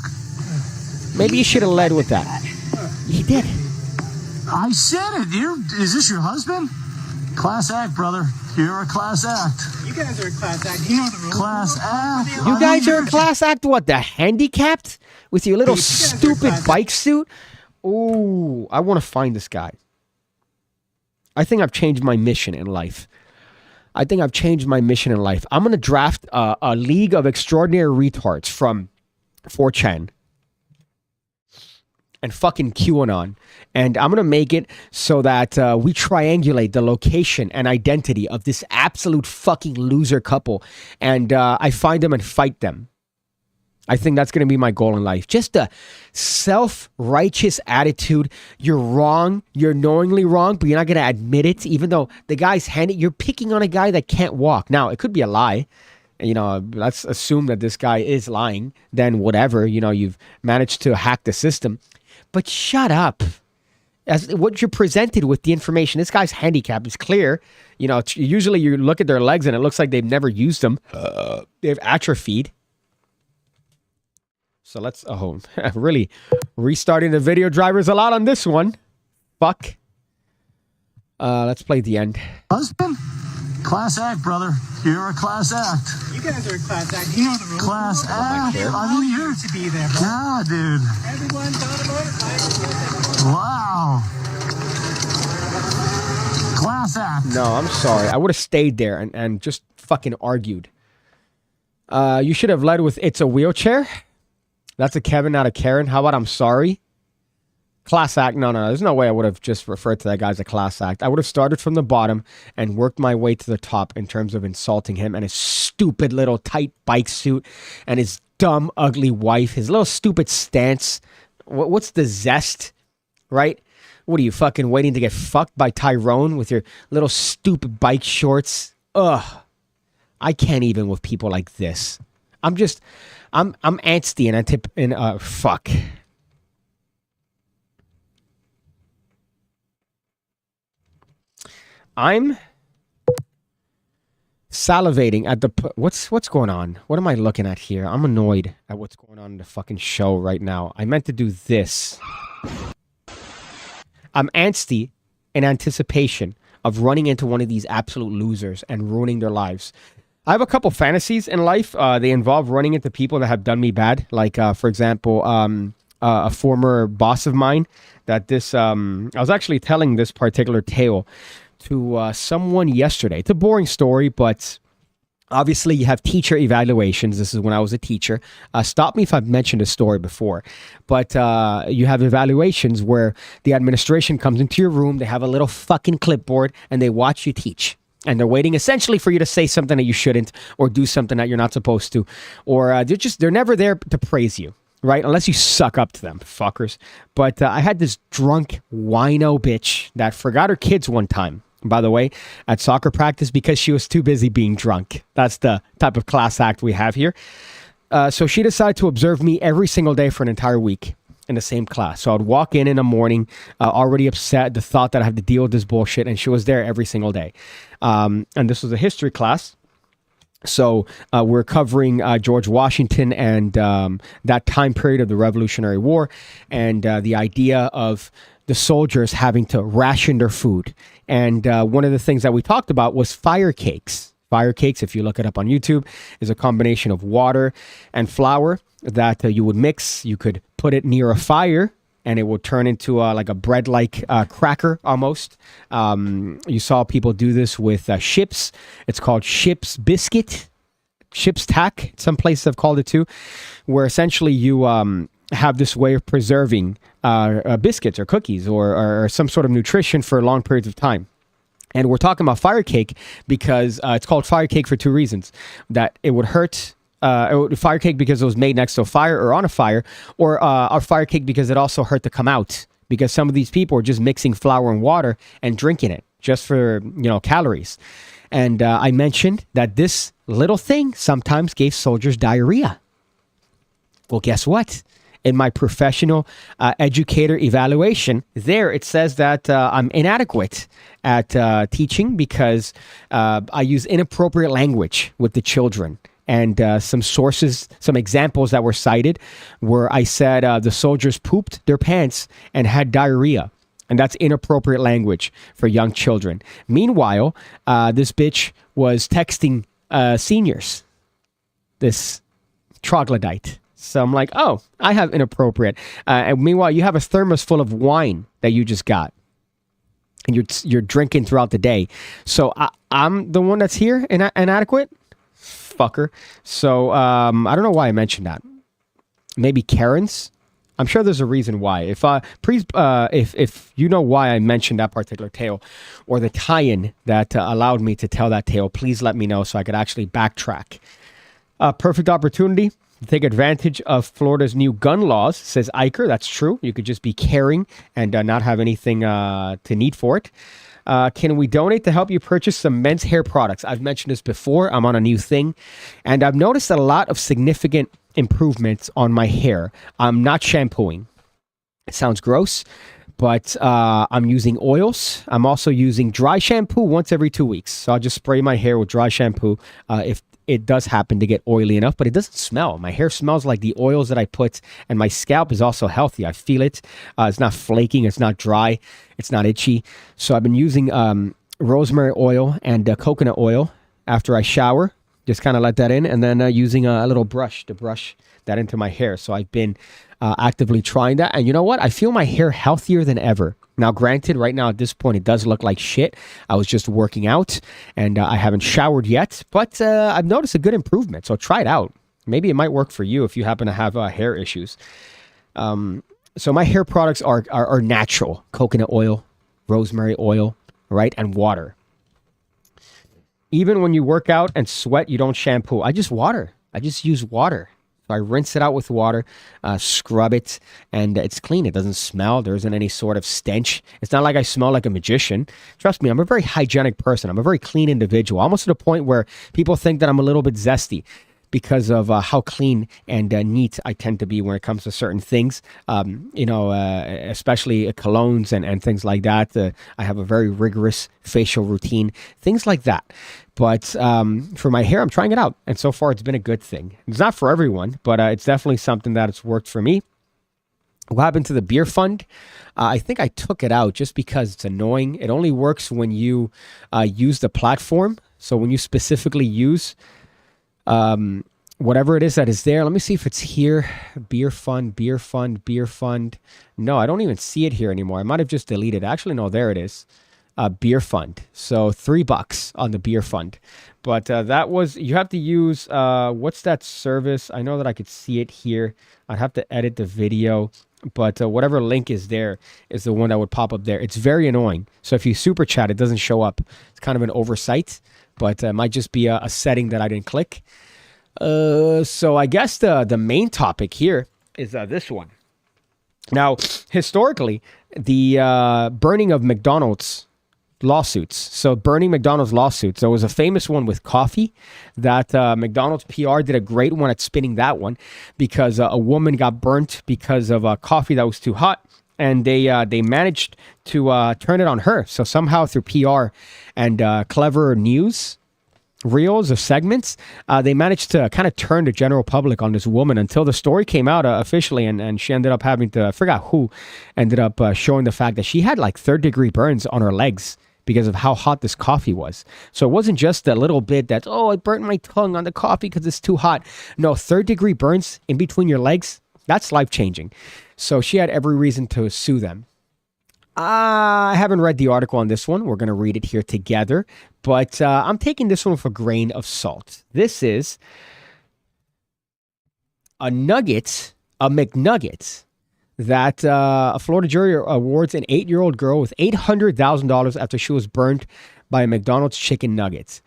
Maybe you should have led with that. He did. I said it. Is this your husband? Class act, brother. You're a class act. You guys are a class act. You know the rules. Class act. You guys are a class act. What, the handicapped? With your little guys are stupid class bike suit? Ooh, I want to find this guy. I think I've changed my mission in life. I'm going to draft a League of Extraordinary Retards from 4chan and fucking QAnon. And I'm going to make it so that we triangulate the location and identity of this absolute fucking loser couple. And I find them and fight them. I think that's going to be my goal in life. Just a self-righteous attitude. You're wrong. You're knowingly wrong, but you're not going to admit it. Even though the guy's you're picking on a guy that can't walk. Now, it could be a lie. You know, let's assume that this guy is lying. Then whatever, you've managed to hack the system. But shut up. As what you're presented with the information, this guy's handicap is clear. Usually you look at their legs and it looks like they've never used them. They've atrophied. So let's, really restarting the video drivers a lot on this one. Fuck. Let's play the end. Husband? Class act, brother. You're a class act. You guys are a class act. You know the rules. Class act. care. I mean, you're... To be there, bro. God, dude. Everyone's on a motorcycle. Wow. Class act. No, I'm sorry. I would have stayed there and just fucking argued. You should have led with it's a wheelchair. That's a Kevin, not a Karen. How about I'm sorry? Class act. No. There's no way I would have just referred to that guy as a class act. I would have started from the bottom and worked my way to the top in terms of insulting him and his stupid little tight bike suit and his dumb, ugly wife, his little stupid stance. What's the zest, right? What are you, fucking waiting to get fucked by Tyrone with your little stupid bike shorts? Ugh. I can't even with people like this. I'm angsty and fuck. I'm salivating at the what's going on? What am I looking at here? I'm annoyed at what's going on in the fucking show right now. I meant to do this. I'm angsty in anticipation of running into one of these absolute losers and ruining their lives. I have a couple fantasies in life. They involve running into people that have done me bad. Like, for example, a former boss of mine that I was actually telling this particular tale to someone yesterday. It's a boring story, but obviously you have teacher evaluations. This is when I was a teacher. Stop me if I've mentioned a story before. But you have evaluations where the administration comes into your room. They have a little fucking clipboard and they watch you teach. And they're waiting essentially for you to say something that you shouldn't or do something that you're not supposed to. Or they're never there to praise you, right? Unless you suck up to them, fuckers. But I had this drunk wino bitch that forgot her kids one time, by the way, at soccer practice because she was too busy being drunk. That's the type of class act we have here. So she decided to observe me every single day for an entire week in the same class. So I'd walk in the morning, already upset, the thought that I have to deal with this bullshit, and she was there every single day. And this was a history class. So we're covering George Washington and that time period of the Revolutionary War, and the idea of the soldiers having to ration their food. And one of the things that we talked about was fire cakes. Fire cakes, if you look it up on YouTube, is a combination of water and flour that you would mix. You could put it near a fire and it would turn into like a bread-like cracker almost. You saw people do this with chips. It's called ship's biscuit, ship's tack. Some places have called it too, where essentially you have this way of preserving biscuits or cookies or some sort of nutrition for long periods of time. And we're talking about fire cake because it's called fire cake for two reasons. That it would hurt, fire cake because it was made next to a fire or on a fire, or a fire cake because it also hurt to come out because some of these people are just mixing flour and water and drinking it just for, calories. And I mentioned that this little thing sometimes gave soldiers diarrhea. Well, guess what? In my professional educator evaluation, there it says that I'm inadequate at teaching because I use inappropriate language with the children. And some sources, some examples that were cited where I said the soldiers pooped their pants and had diarrhea. And that's inappropriate language for young children. Meanwhile, this bitch was texting seniors, this troglodyte. So I'm like, oh, I have inappropriate. And meanwhile, you have a thermos full of wine that you just got. And you're drinking throughout the day. So I'm the one that's here inadequate? Fucker. So I don't know why I mentioned that. Maybe Karen's? I'm sure there's a reason why. If you know why I mentioned that particular tale or the tie-in that allowed me to tell that tale, please let me know so I could actually backtrack. Perfect opportunity to take advantage of Florida's new gun laws, says Iker. That's true. You could just be carrying and not have anything to need for it. Can we donate to help you purchase some men's hair products? I've mentioned this before. I'm on a new thing, and I've noticed a lot of significant improvements on my hair. I'm not shampooing. It sounds gross, but I'm using oils. I'm also using dry shampoo once every 2 weeks. So I'll just spray my hair with dry shampoo if it does happen to get oily enough, but it doesn't smell. My hair smells like the oils that I put, and my scalp is also healthy. I feel it. It's not flaking. It's not dry. It's not itchy. So I've been using rosemary oil and coconut oil after I shower. Just kind of let that in, and then using a little brush to brush that into my hair. So I've been actively trying that, and you know what? I feel my hair healthier than ever. Now, granted, right now at this point, it does look like shit. I was just working out, and I haven't showered yet, but I've noticed a good improvement. So try it out. Maybe it might work for you if you happen to have hair issues. So my hair products are natural: coconut oil, rosemary oil, right, and water. Even when you work out and sweat, you don't shampoo. I just use water. So I rinse it out with water, scrub it, and it's clean. It doesn't smell. There isn't any sort of stench. It's not like I smell like a magician. Trust me, I'm a very hygienic person. I'm a very clean individual, almost to the point where people think that I'm a little bit zesty because of how clean and neat I tend to be when it comes to certain things, especially colognes and things like that. I have a very rigorous facial routine, things like that. But for my hair, I'm trying it out. And so far, it's been a good thing. It's not for everyone, but it's definitely something that it's worked for me. What happened to the beer fund? I think I took it out just because it's annoying. It only works when you use the platform. So when you specifically use whatever it is that is there. Let me see if it's here. Beer fund. No, I don't even see it here anymore. I might have just deleted it. Actually, no, there it is. Beer fund. So $3 on the beer fund. But that was, you have to use, what's that service? I know that I could see it here. I'd have to edit the video but whatever link is there is the one that would pop up there. It's very annoying. So if you super chat, it doesn't show up. It's kind of an oversight, but it might just be a setting that I didn't click. So I guess the main topic here is this one. Now, historically, the burning of McDonald's lawsuits. So burning McDonald's lawsuits. There was a famous one with coffee that McDonald's PR did a great one at spinning that one because a woman got burnt because of coffee that was too hot. And they managed to turn it on her. So somehow through PR and clever news reels or segments, they managed to kind of turn the general public on this woman until the story came out officially, and she ended up having to, I forgot who, ended up showing the fact that she had like third-degree burns on her legs because of how hot this coffee was. So it wasn't just a little bit that, oh, I burnt my tongue on the coffee because it's too hot. No, third-degree burns in between your legs, that's life-changing. So she had every reason to sue them. I haven't read the article on this one. We're going to read it here together. But I'm taking this one with a grain of salt. This is a McNuggets, that a Florida jury awards an 8-year-old girl with $800,000 after she was burned by a McDonald's chicken nuggets.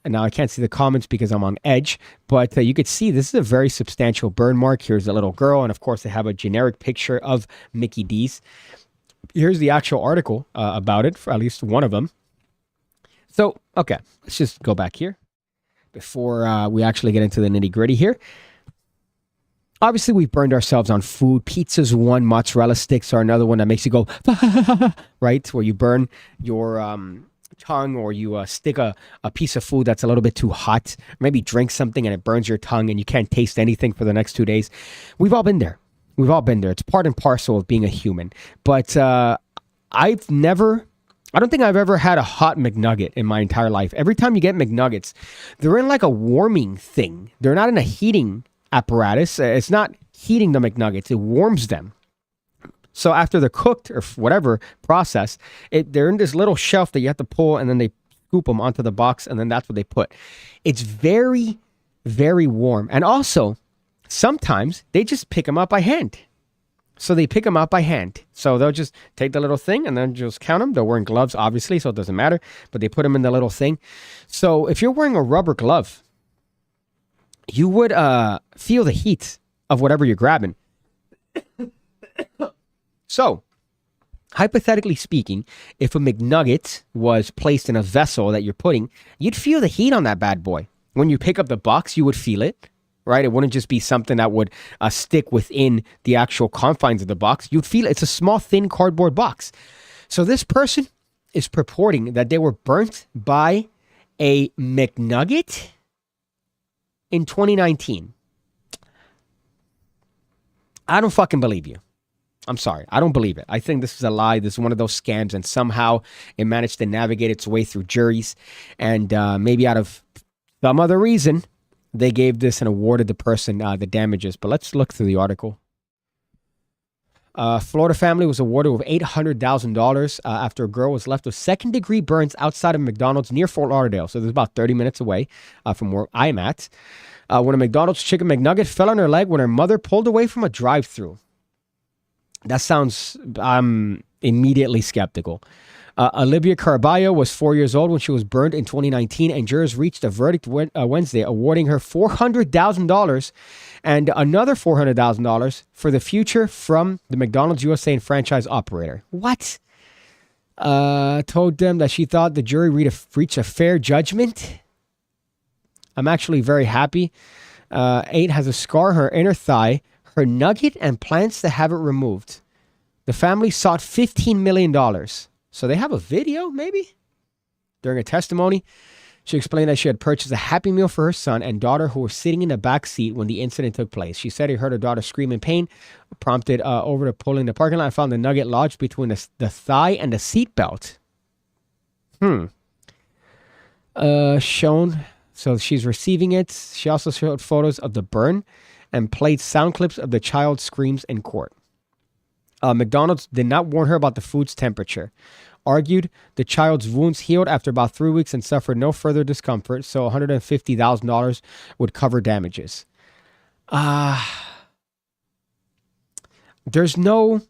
And now I can't see the comments because I'm on edge, but you could see this is a very substantial burn mark. Here's a little girl, and of course they have a generic picture of Mickey D's. Here's the actual article about it, for at least one of them. So, okay, let's just go back here before we actually get into the nitty-gritty here. Obviously, we've burned ourselves on food. Pizza's one, mozzarella sticks are another one that makes you go, right? Where you burn your tongue, or you stick a piece of food that's a little bit too hot. Maybe drink something and it burns your tongue and you can't taste anything for the next 2 days. We've all been there. We've all been there. It's part and parcel of being a human. But I don't think I've ever had a hot McNugget in my entire life. Every time you get McNuggets, they're in like a warming thing. They're not in a heating apparatus. It's not heating the McNuggets. It warms them. So after they're cooked or whatever process, they're in this little shelf that you have to pull, and then they scoop them onto the box, and then that's what they put. It's very, very warm. And also, sometimes they just pick them up by hand. So they pick them up by hand. So they'll just take the little thing and then just count them. They're wearing gloves, obviously, so it doesn't matter. But they put them in the little thing. So if you're wearing a rubber glove, you would feel the heat of whatever you're grabbing. So, hypothetically speaking, if a McNugget was placed in a vessel that you're putting, you'd feel the heat on that bad boy. When you pick up the box, you would feel it, right? It wouldn't just be something that would stick within the actual confines of the box. You'd feel it. It's a small, thin cardboard box. So this person is purporting that they were burnt by a McNugget in 2019. I don't fucking believe you. I'm sorry. I don't believe it. I think this is a lie. This is one of those scams, and somehow it managed to navigate its way through juries. And maybe out of some other reason, they gave this and awarded the person the damages. But let's look through the article. Florida family was awarded with $800,000 after a girl was left with second-degree burns outside of McDonald's near Fort Lauderdale. So this is about 30 minutes away from where I'm at. When a McDonald's chicken McNugget fell on her leg when her mother pulled away from a drive-thru. That sounds, I'm immediately skeptical. Olivia Caraballo was 4 years old when she was burned in 2019, and jurors reached a verdict Wednesday awarding her $400,000 and another $400,000 for the future from the McDonald's USA and franchise operator. What? Told them that she thought the jury reached a fair judgment. I'm actually very happy. 8 has a scar on her inner thigh, her nugget, and plans to have it removed. The family sought $15 million. So they have a video, maybe? During a testimony, she explained that she had purchased a Happy Meal for her son and daughter who were sitting in the back seat when the incident took place. She said he heard her daughter scream in pain, prompted over to pull in the parking lot and found the nugget lodged between the thigh and the seat belt. Shown. So she's receiving it. She also showed photos of the burn and played sound clips of the child's screams in court. McDonald's did not warn her about the food's temperature. Argued the child's wounds healed after about 3 weeks and suffered no further discomfort, so $150,000 would cover damages. There's no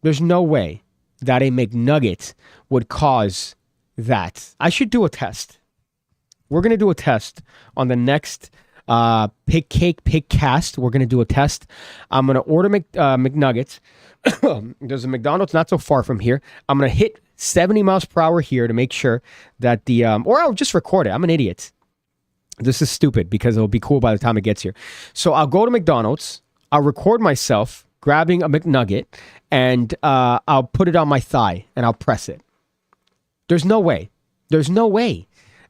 way that a McNugget would cause that. I should do a test. We're going to do a test on the next PigCast. We're going to do a test. I'm going to order McNuggets. There's a McDonald's not so far from here. I'm going to hit 70 miles per hour here to make sure that or I'll just record it. I'm an idiot. This is stupid because it'll be cool by the time it gets here. So I'll go to McDonald's. I'll record myself grabbing a McNugget and I'll put it on my thigh and I'll press it. There's no way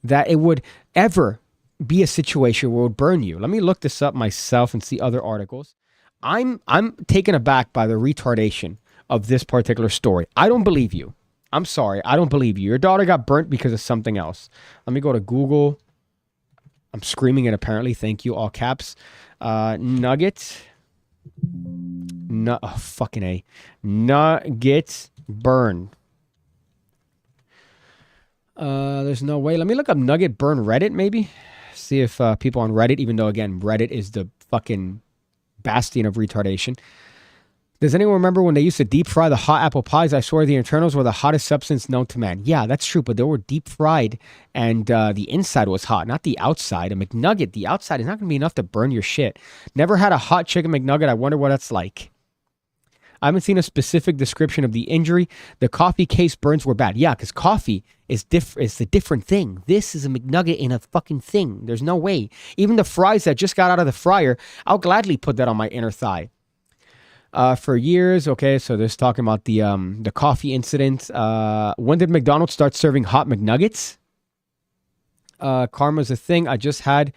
that it would ever be a situation where it would burn you. Let me look this up myself and see other articles. I'm taken aback by the retardation of this particular story. I don't believe you. I'm sorry. I don't believe you. Your daughter got burnt because of something else. Let me go to Google. I'm screaming it apparently. Thank you. All caps. Nugget. Fucking A. Nugget burn. There's no way. Let me look up Nugget burn Reddit maybe. See if people on Reddit, even though again, Reddit is the fucking bastion of retardation. Does anyone remember when they used to deep fry the hot apple pies? I swear the internals were the hottest substance known to man. Yeah, that's true, but they were deep fried and the inside was hot, not the outside. A McNugget, the outside is not going to be enough to burn your shit. Never had a hot chicken McNugget. I wonder what that's like. I haven't seen a specific description of the injury. The coffee case burns were bad. Yeah, because coffee is a different thing. This is a McNugget in a fucking thing. There's no way. Even the fries that just got out of the fryer, I'll gladly put that on my inner thigh. For years, okay, so there's talking about the coffee incident. When did McDonald's start serving hot McNuggets? Karma's a thing. I just had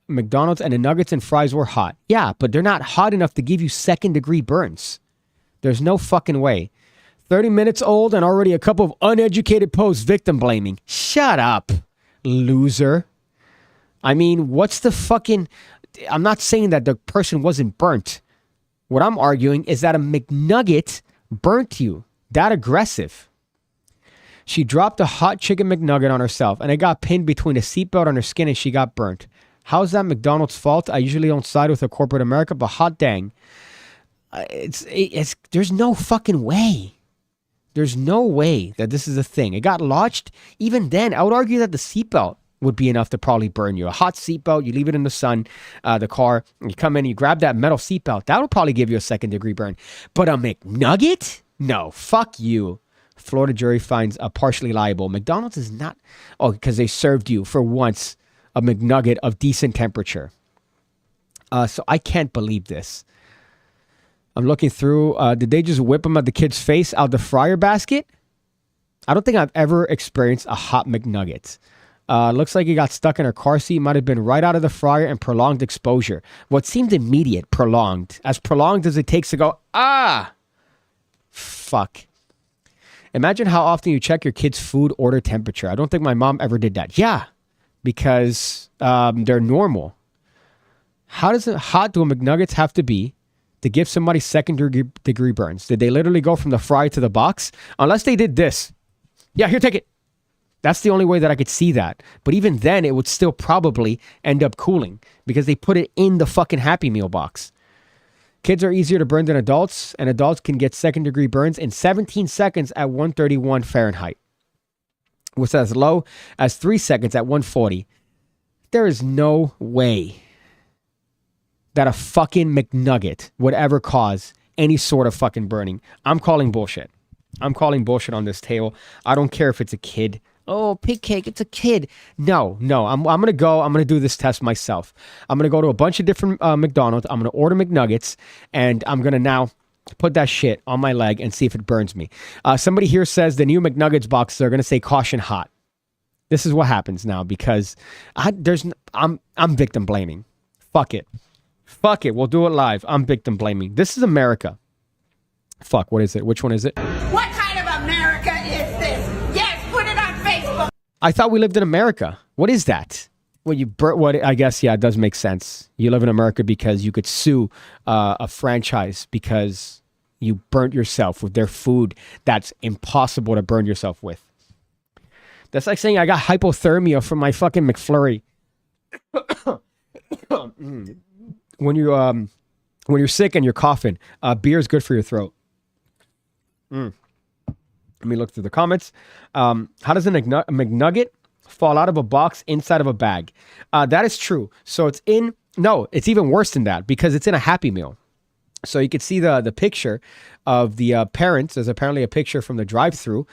McDonald's and the nuggets and fries were hot. Yeah, but they're not hot enough to give you second-degree burns. There's no fucking way. 30 minutes old and already a couple of uneducated posts victim blaming. Shut up, loser. I mean, what's the fucking... I'm not saying that the person wasn't burnt. What I'm arguing is that a McNugget burnt you. That aggressive. She dropped a hot chicken McNugget on herself and it got pinned between a seatbelt on her skin and she got burnt. How's that McDonald's fault? I usually don't side with a corporate America, but hot dang. There's no fucking way. There's no way that this is a thing. It got lodged. Even then, I would argue that the seatbelt would be enough to probably burn you. A hot seatbelt, you leave it in the sun, the car, you come in, you grab that metal seatbelt. That would probably give you a second-degree burn. But a McNugget? No, fuck you. Florida jury finds a partially liable. McDonald's is not... Oh, because they served you for once a McNugget of decent temperature. So I can't believe this. I'm looking through. Did they just whip them at the kid's face out the fryer basket? I don't think I've ever experienced a hot McNugget. Looks like he got stuck in her car seat. Might have been right out of the fryer and prolonged exposure. What seemed immediate, prolonged. As prolonged as it takes to go, fuck. Imagine how often you check your kid's food order temperature. I don't think my mom ever did that. Yeah, because they're normal. How hot do McNuggets have to be to give somebody second-degree burns? Did they literally go from the fry to the box? Unless they did this. Yeah, here, take it. That's the only way that I could see that. But even then, it would still probably end up cooling because they put it in the fucking Happy Meal box. Kids are easier to burn than adults, and adults can get second-degree burns in 17 seconds at 131 Fahrenheit, with as low as 3 seconds at 140. There is no way that a fucking McNugget would ever cause any sort of fucking burning. I'm calling bullshit. I'm calling bullshit on this table. I don't care if it's a kid. Oh, PigCake, it's a kid. No, I'm going to go. I'm going to do this test myself. I'm going to go to a bunch of different McDonald's. I'm going to order McNuggets, and I'm going to now put that shit on my leg and see if it burns me. Somebody here says the new McNuggets boxes are going to say caution hot. This is what happens now because I'm victim blaming. Fuck it. We'll do it live. I'm victim blaming. This is America. Fuck, what is it? Which one is it? What kind of America is this? Yes, put it on Facebook. I thought we lived in America. What is that? Well, I guess, yeah, it does make sense. You live in America because you could sue a franchise because you burnt yourself with their food that's impossible to burn yourself with. That's like saying I got hypothermia from my fucking McFlurry. When you when you're sick and you're coughing, beer is good for your throat. Let me look through the comments. How does a McNugget fall out of a box inside of a bag? That is true. So it's even worse than that because it's in a Happy Meal. So you can see the picture of the parents. There's apparently a picture from the drive-thru.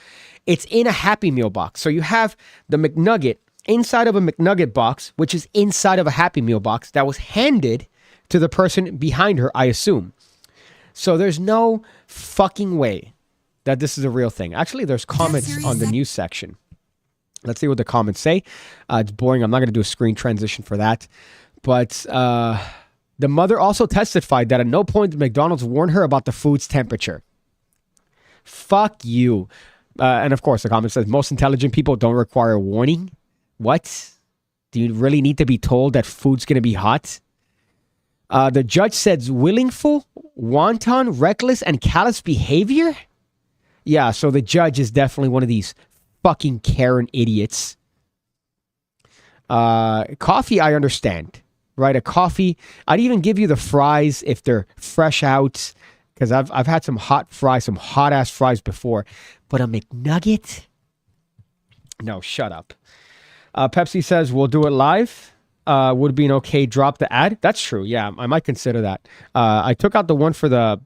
It's in a Happy Meal box. So you have the McNugget inside of a McNugget box, which is inside of a Happy Meal box that was handed to the person behind her, I assume. So there's no fucking way that this is a real thing. Actually, there's comments on the news section. Let's see what the comments say. It's boring. I'm not going to do a screen transition for that. But the mother also testified that at no point did McDonald's warn her about the food's temperature. Fuck you. And of course, the comment says, most intelligent people don't require warning. What? Do you really need to be told that food's going to be hot? The judge said willful, wanton, reckless, and callous behavior? Yeah, so the judge is definitely one of these fucking Karen idiots. Coffee, I understand. Right, a coffee. I'd even give you the fries if they're fresh out, because I've had some hot fries, some hot-ass fries before. But a McNugget? No, shut up. Pepsi says, we'll do it live. Would be an okay drop the ad. That's true. Yeah, I might consider that. I took out the one for the...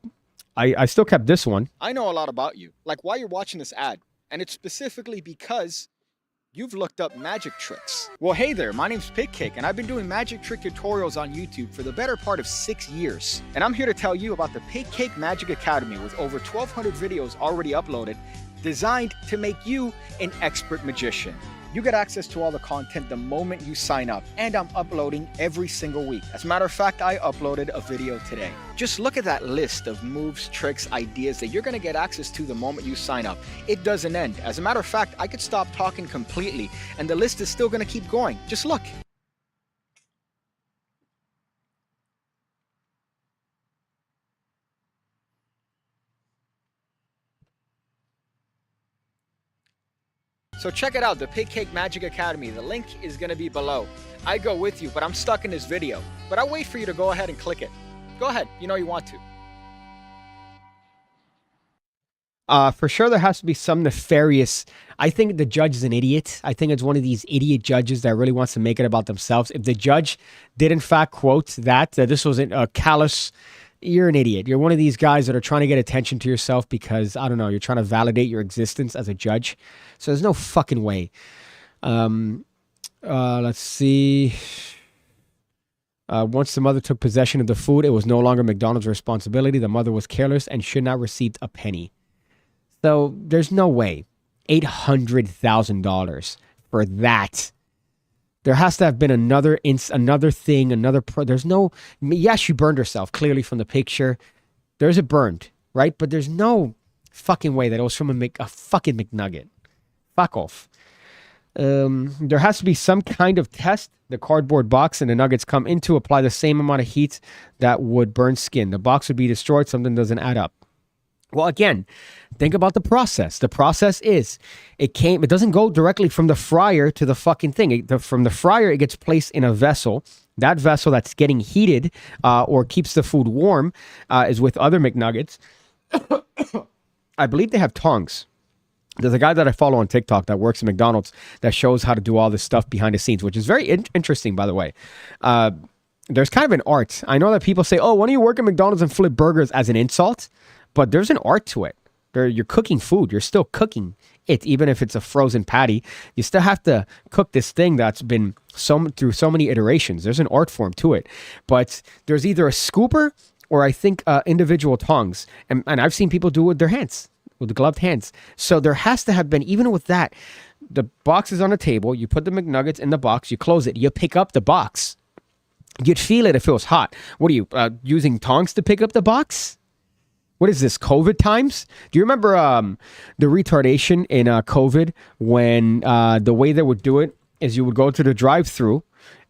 I still kept this one. I know a lot about you, like why you're watching this ad. And it's specifically because you've looked up magic tricks. Well, hey there, my name's PigCake, and I've been doing magic trick tutorials on YouTube for the better part of 6 years. And I'm here to tell you about the PigCake Magic Academy with over 1,200 videos already uploaded, designed to make you an expert magician. You get access to all the content the moment you sign up, and I'm uploading every single week. As a matter of fact, I uploaded a video today. Just look at that list of moves, tricks, ideas that you're gonna get access to the moment you sign up. It doesn't end. As a matter of fact, I could stop talking completely, and the list is still gonna keep going. Just look. So check it out, the PigCake Magic Academy. The link is going to be below. I go with you, but I'm stuck in this video. But I'll wait for you to go ahead and click it. Go ahead, you know you want to. For sure there has to be some nefarious... I think the judge is an idiot. I think it's one of these idiot judges that really wants to make it about themselves. If the judge did in fact quote that this was a callous... You're an idiot. You're one of these guys that are trying to get attention to yourself because, I don't know, you're trying to validate your existence as a judge. So there's no fucking way. Let's see. Once the mother took possession of the food, it was no longer McDonald's responsibility. The mother was careless and should not have received a penny. So there's no way. $800,000 for that. There has to have been another thing, there's no, yeah, she burned herself, clearly from the picture. There's a burned, right? But there's no fucking way that it was from a fucking McNugget. Fuck off. There has to be some kind of test the cardboard box and the nuggets come into, apply the same amount of heat that would burn skin. The box would be destroyed, something doesn't add up. Well, again, think about the process. The process is, it doesn't go directly from the fryer to the fucking thing. From the fryer, it gets placed in a vessel. That vessel that's getting heated or keeps the food warm is with other McNuggets. I believe they have tongs. There's a guy that I follow on TikTok that works at McDonald's that shows how to do all this stuff behind the scenes, which is very interesting, by the way. There's kind of an art. I know that people say, oh, why don't you work at McDonald's and flip burgers as an insult? But there's an art to it. You're cooking food. You're still cooking it, even if it's a frozen patty. You still have to cook this thing that's been through so many iterations. There's an art form to it. But there's either a scooper or I think individual tongs. And I've seen people do it with their hands, with the gloved hands. So there has to have been, even with that, the box is on a table. You put the McNuggets in the box. You close it. You pick up the box. You'd feel it if it was hot. What are you, using tongs to pick up the box? What is this, COVID times? Do you remember the retardation in COVID when the way they would do it is you would go to the drive-thru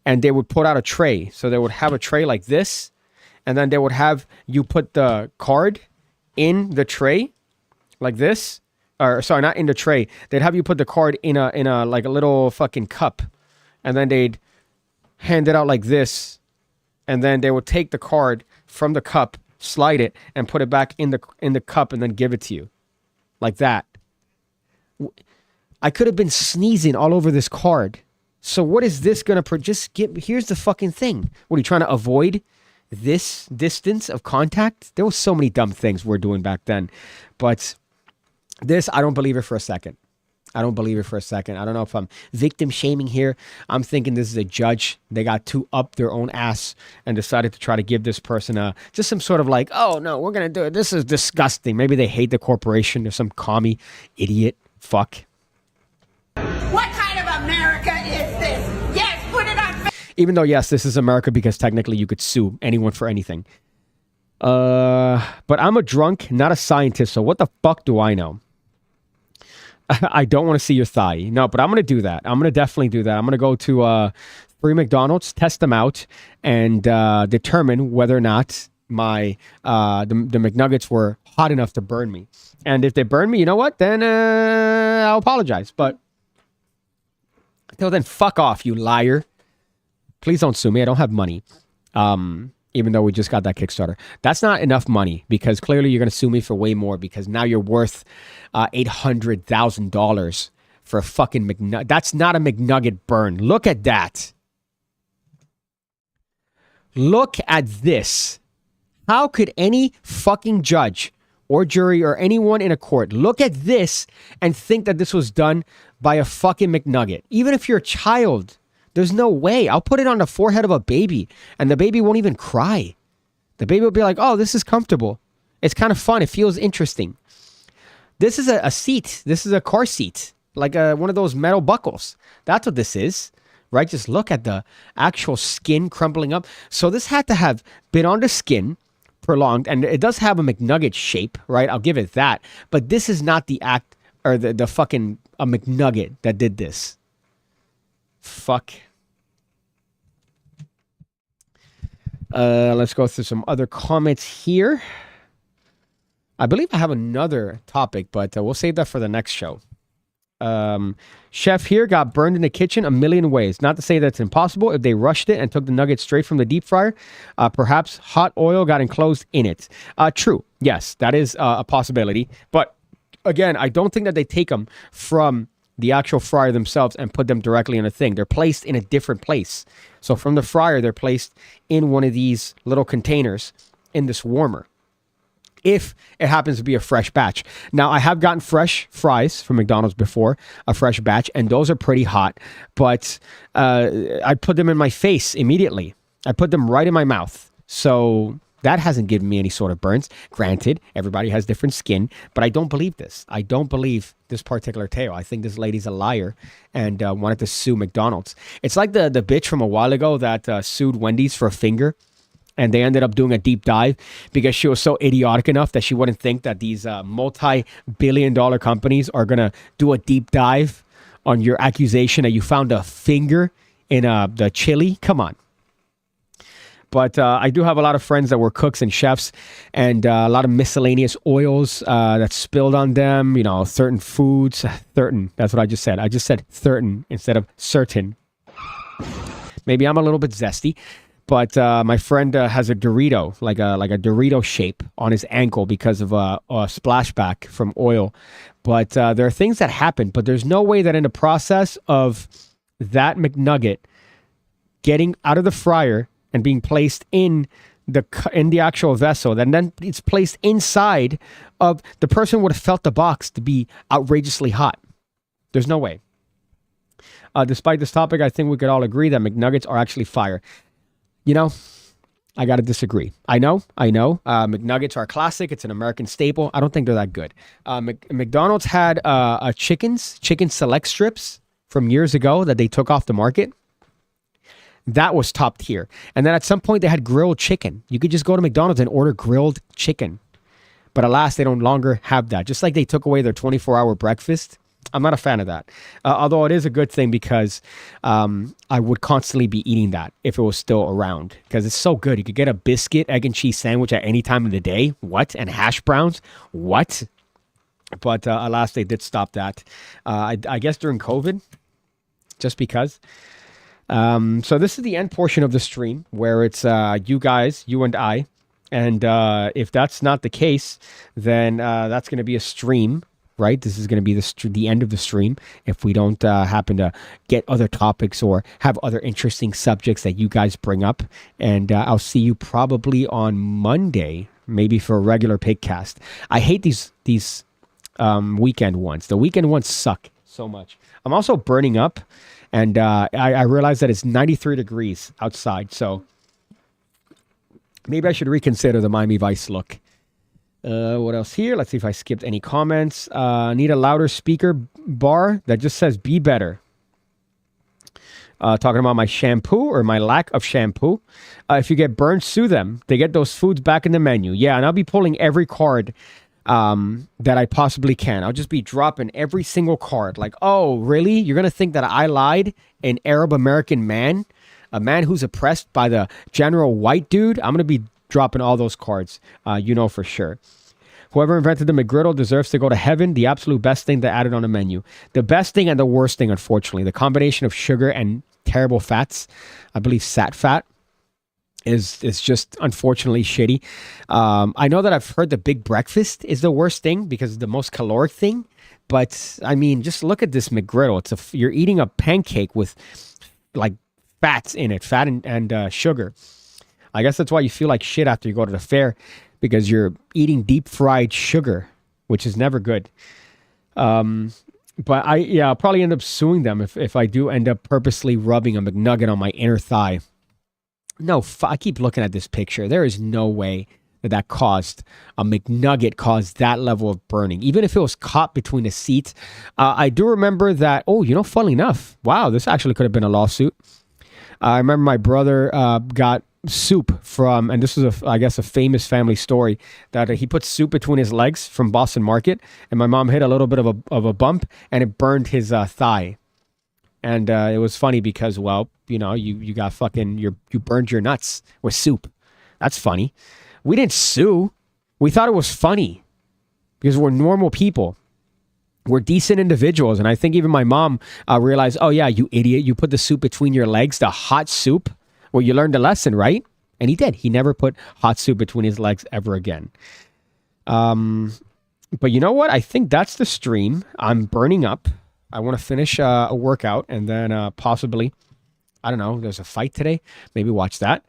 and they would put out a tray. So they would have a tray like this, and then they would have you put the card in the tray like this. Or sorry, not in the tray. They'd have you put the card in a like a little fucking cup, and then they'd hand it out like this, and then they would take the card, from the cup, slide it, and put it back in the cup and then give it to you. Like that. I could have been sneezing all over this card. So what is this going to... Here's the fucking thing. What, are you trying to avoid this distance of contact? There was so many dumb things we were doing back then. But this, I don't believe it for a second. I don't believe it for a second. I don't know if I'm victim shaming here. I'm thinking this is a judge. They got too up their own ass and decided to try to give this person just some sort of like, oh, no, we're going to do it. This is disgusting. Maybe they hate the corporation or some commie idiot. Fuck. What kind of America is this? Yes, put it on. Even though, yes, this is America because technically you could sue anyone for anything. But I'm a drunk, not a scientist, so what the fuck do I know? I don't want to see your thigh. No, but I'm going to do that. I'm going to definitely do that. I'm going to go to 3 McDonald's, test them out, and determine whether or not the McNuggets were hot enough to burn me. And if they burn me, you know what? Then I'll apologize. But until then, fuck off, you liar. Please don't sue me. I don't have money. Even though we just got that Kickstarter. That's not enough money because clearly you're going to sue me for way more because now you're worth $800,000 for a fucking McNugget. That's not a McNugget burn. Look at that. Look at this. How could any fucking judge or jury or anyone in a court look at this and think that this was done by a fucking McNugget? Even if you're a child, there's no way. I'll put it on the forehead of a baby and the baby won't even cry. The baby will be like, oh, this is comfortable. It's kind of fun. It feels interesting. This is a seat. This is a car seat. Like one of those metal buckles. That's what this is. Right? Just look at the actual skin crumbling up. So this had to have been on the skin prolonged. And it does have a McNugget shape, right? I'll give it that. But this is not the act or the fucking a McNugget that did this. Fuck. Let's go through some other comments here. I believe I have another topic, but we'll save that for the next show. Chef here got burned in the kitchen a million ways. Not to say that's impossible. If they rushed it and took the nuggets straight from the deep fryer, perhaps hot oil got enclosed in it. True. Yes, that is a possibility. But again, I don't think that they take them from the actual fryer themselves and put them directly in a thing. They're placed in a different place. So from the fryer, they're placed in one of these little containers in this warmer. If it happens to be a fresh batch. Now, I have gotten fresh fries from McDonald's before, a fresh batch, and those are pretty hot. But I put them in my face immediately. I put them right in my mouth. So that hasn't given me any sort of burns. Granted, everybody has different skin, but I don't believe this. I don't believe this particular tale. I think this lady's a liar and wanted to sue McDonald's. It's like the bitch from a while ago that sued Wendy's for a finger. And they ended up doing a deep dive because she was so idiotic enough that she wouldn't think that these multi-billion-dollar companies are going to do a deep dive on your accusation that you found a finger in the chili. Come on. But I do have a lot of friends that were cooks and chefs and a lot of miscellaneous oils that spilled on them, you know, certain foods. Certain, that's what I just said. I just said certain instead of certain. Maybe I'm a little bit zesty. But my friend has a Dorito, like a Dorito shape on his ankle because of a splashback from oil. But there are things that happen, but there's no way that in the process of that McNugget getting out of the fryer and being placed in the actual vessel, and then it's placed inside of the person would have felt the box to be outrageously hot. There's no way. Despite this topic, I think we could all agree that McNuggets are actually fire. You know, I got to disagree. I know. McNuggets are a classic. It's an American staple. I don't think they're that good. McDonald's had chicken select strips from years ago that they took off the market. That was top tier. And then at some point they had grilled chicken. You could just go to McDonald's and order grilled chicken. But alas, they don't longer have that. Just like they took away their 24-hour breakfast. I'm not a fan of that. Although it is a good thing because I would constantly be eating that if it was still around. Because it's so good. You could get a biscuit, egg, and cheese sandwich at any time of the day. What? And hash browns? What? But alas, they did stop that. I guess during COVID. Just because. So this is the end portion of the stream where it's you guys, you and I, And if that's not the case, then that's going to be a stream, right? This is going to be the end of the stream if we don't happen to get other topics or have other interesting subjects that you guys bring up. And I'll see you probably on Monday, maybe for a regular PigCast. I hate these weekend ones. The weekend ones suck so much. I'm also burning up, and I realized that it's 93 degrees outside, so maybe I should reconsider the Miami Vice look. What else here? Let's see if I skipped any comments. Need a louder speaker bar that just says "Be better." Talking about my shampoo or my lack of shampoo. If you get burned, sue them. They get those foods back in the menu. Yeah, and I'll be pulling every card that I possibly can. I'll just be dropping every single card. Like, oh, really? You're going to think that I lied? An Arab American man? A man who's oppressed by the general white dude? I'm going to be dropping all those cards, you know for sure. Whoever invented the McGriddle deserves to go to heaven. The absolute best thing they added on the menu. The best thing and the worst thing, unfortunately. The combination of sugar and terrible fats. I believe sat fat is just unfortunately shitty. I know that I've heard the big breakfast is the worst thing because it's the most caloric thing. But, I mean, just look at this McGriddle. You're eating a pancake with, like, fats in it. Fat and sugar. I guess that's why you feel like shit after you go to the fair, because you're eating deep fried sugar, which is never good. But I'll probably end up suing them if I do end up purposely rubbing a McNugget on my inner thigh. No, I keep looking at this picture. There is no way that caused a McNugget caused that level of burning, even if it was caught between the seats. I do remember that. Oh, funnily enough, wow, this actually could have been a lawsuit. I remember my brother got soup from, and this was I guess a famous family story, that he put soup between his legs from Boston Market, and my mom hit a little bit of a bump, and it burned his thigh. And it was funny because, well, you got fucking you burned your nuts with soup. That's funny. We didn't sue. We thought it was funny because we're normal people. We're decent individuals. And I think even my mom realized, oh yeah, you idiot, you put the soup between your legs, the hot soup. Well, you learned a lesson, right? And he did. He never put hot soup between his legs ever again. But you know what? I think that's the stream. I'm burning up. I want to finish a workout and then possibly, I don't know, there's a fight today. Maybe watch that.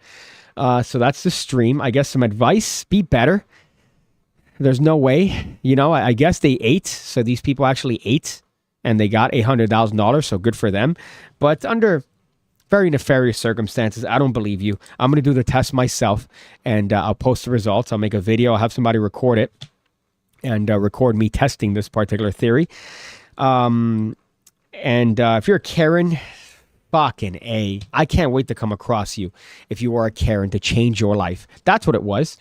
So that's the stream. I guess some advice, be better. There's no way, I guess they ate. So these people actually ate and they got $100,000. So good for them. But under very nefarious circumstances, I don't believe you. I'm going to do the test myself and I'll post the results. I'll make a video. I'll have somebody record it and record me testing this particular theory. And if you're a Karen, fucking A. I can't wait to come across you if you are a Karen to change your life. That's what it was.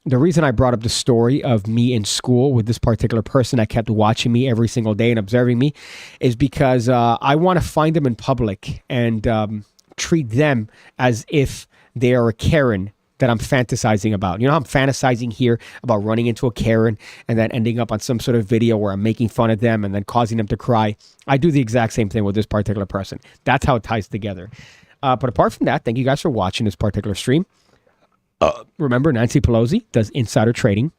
The reason I brought up the story of me in school with this particular person that kept watching me every single day and observing me is because I want to find them in public and treat them as if they are a Karen that I'm fantasizing about. You know how I'm fantasizing here about running into a Karen and then ending up on some sort of video where I'm making fun of them and then causing them to cry. I do the exact same thing with this particular person. That's how it ties together. But apart from that, thank you guys for watching this particular stream. Remember, Nancy Pelosi does insider trading.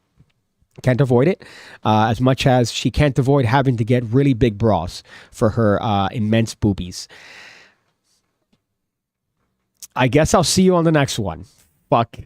Can't avoid it. As much as she can't avoid having to get really big bras for her immense boobies. I guess I'll see you on the next one. Fuck.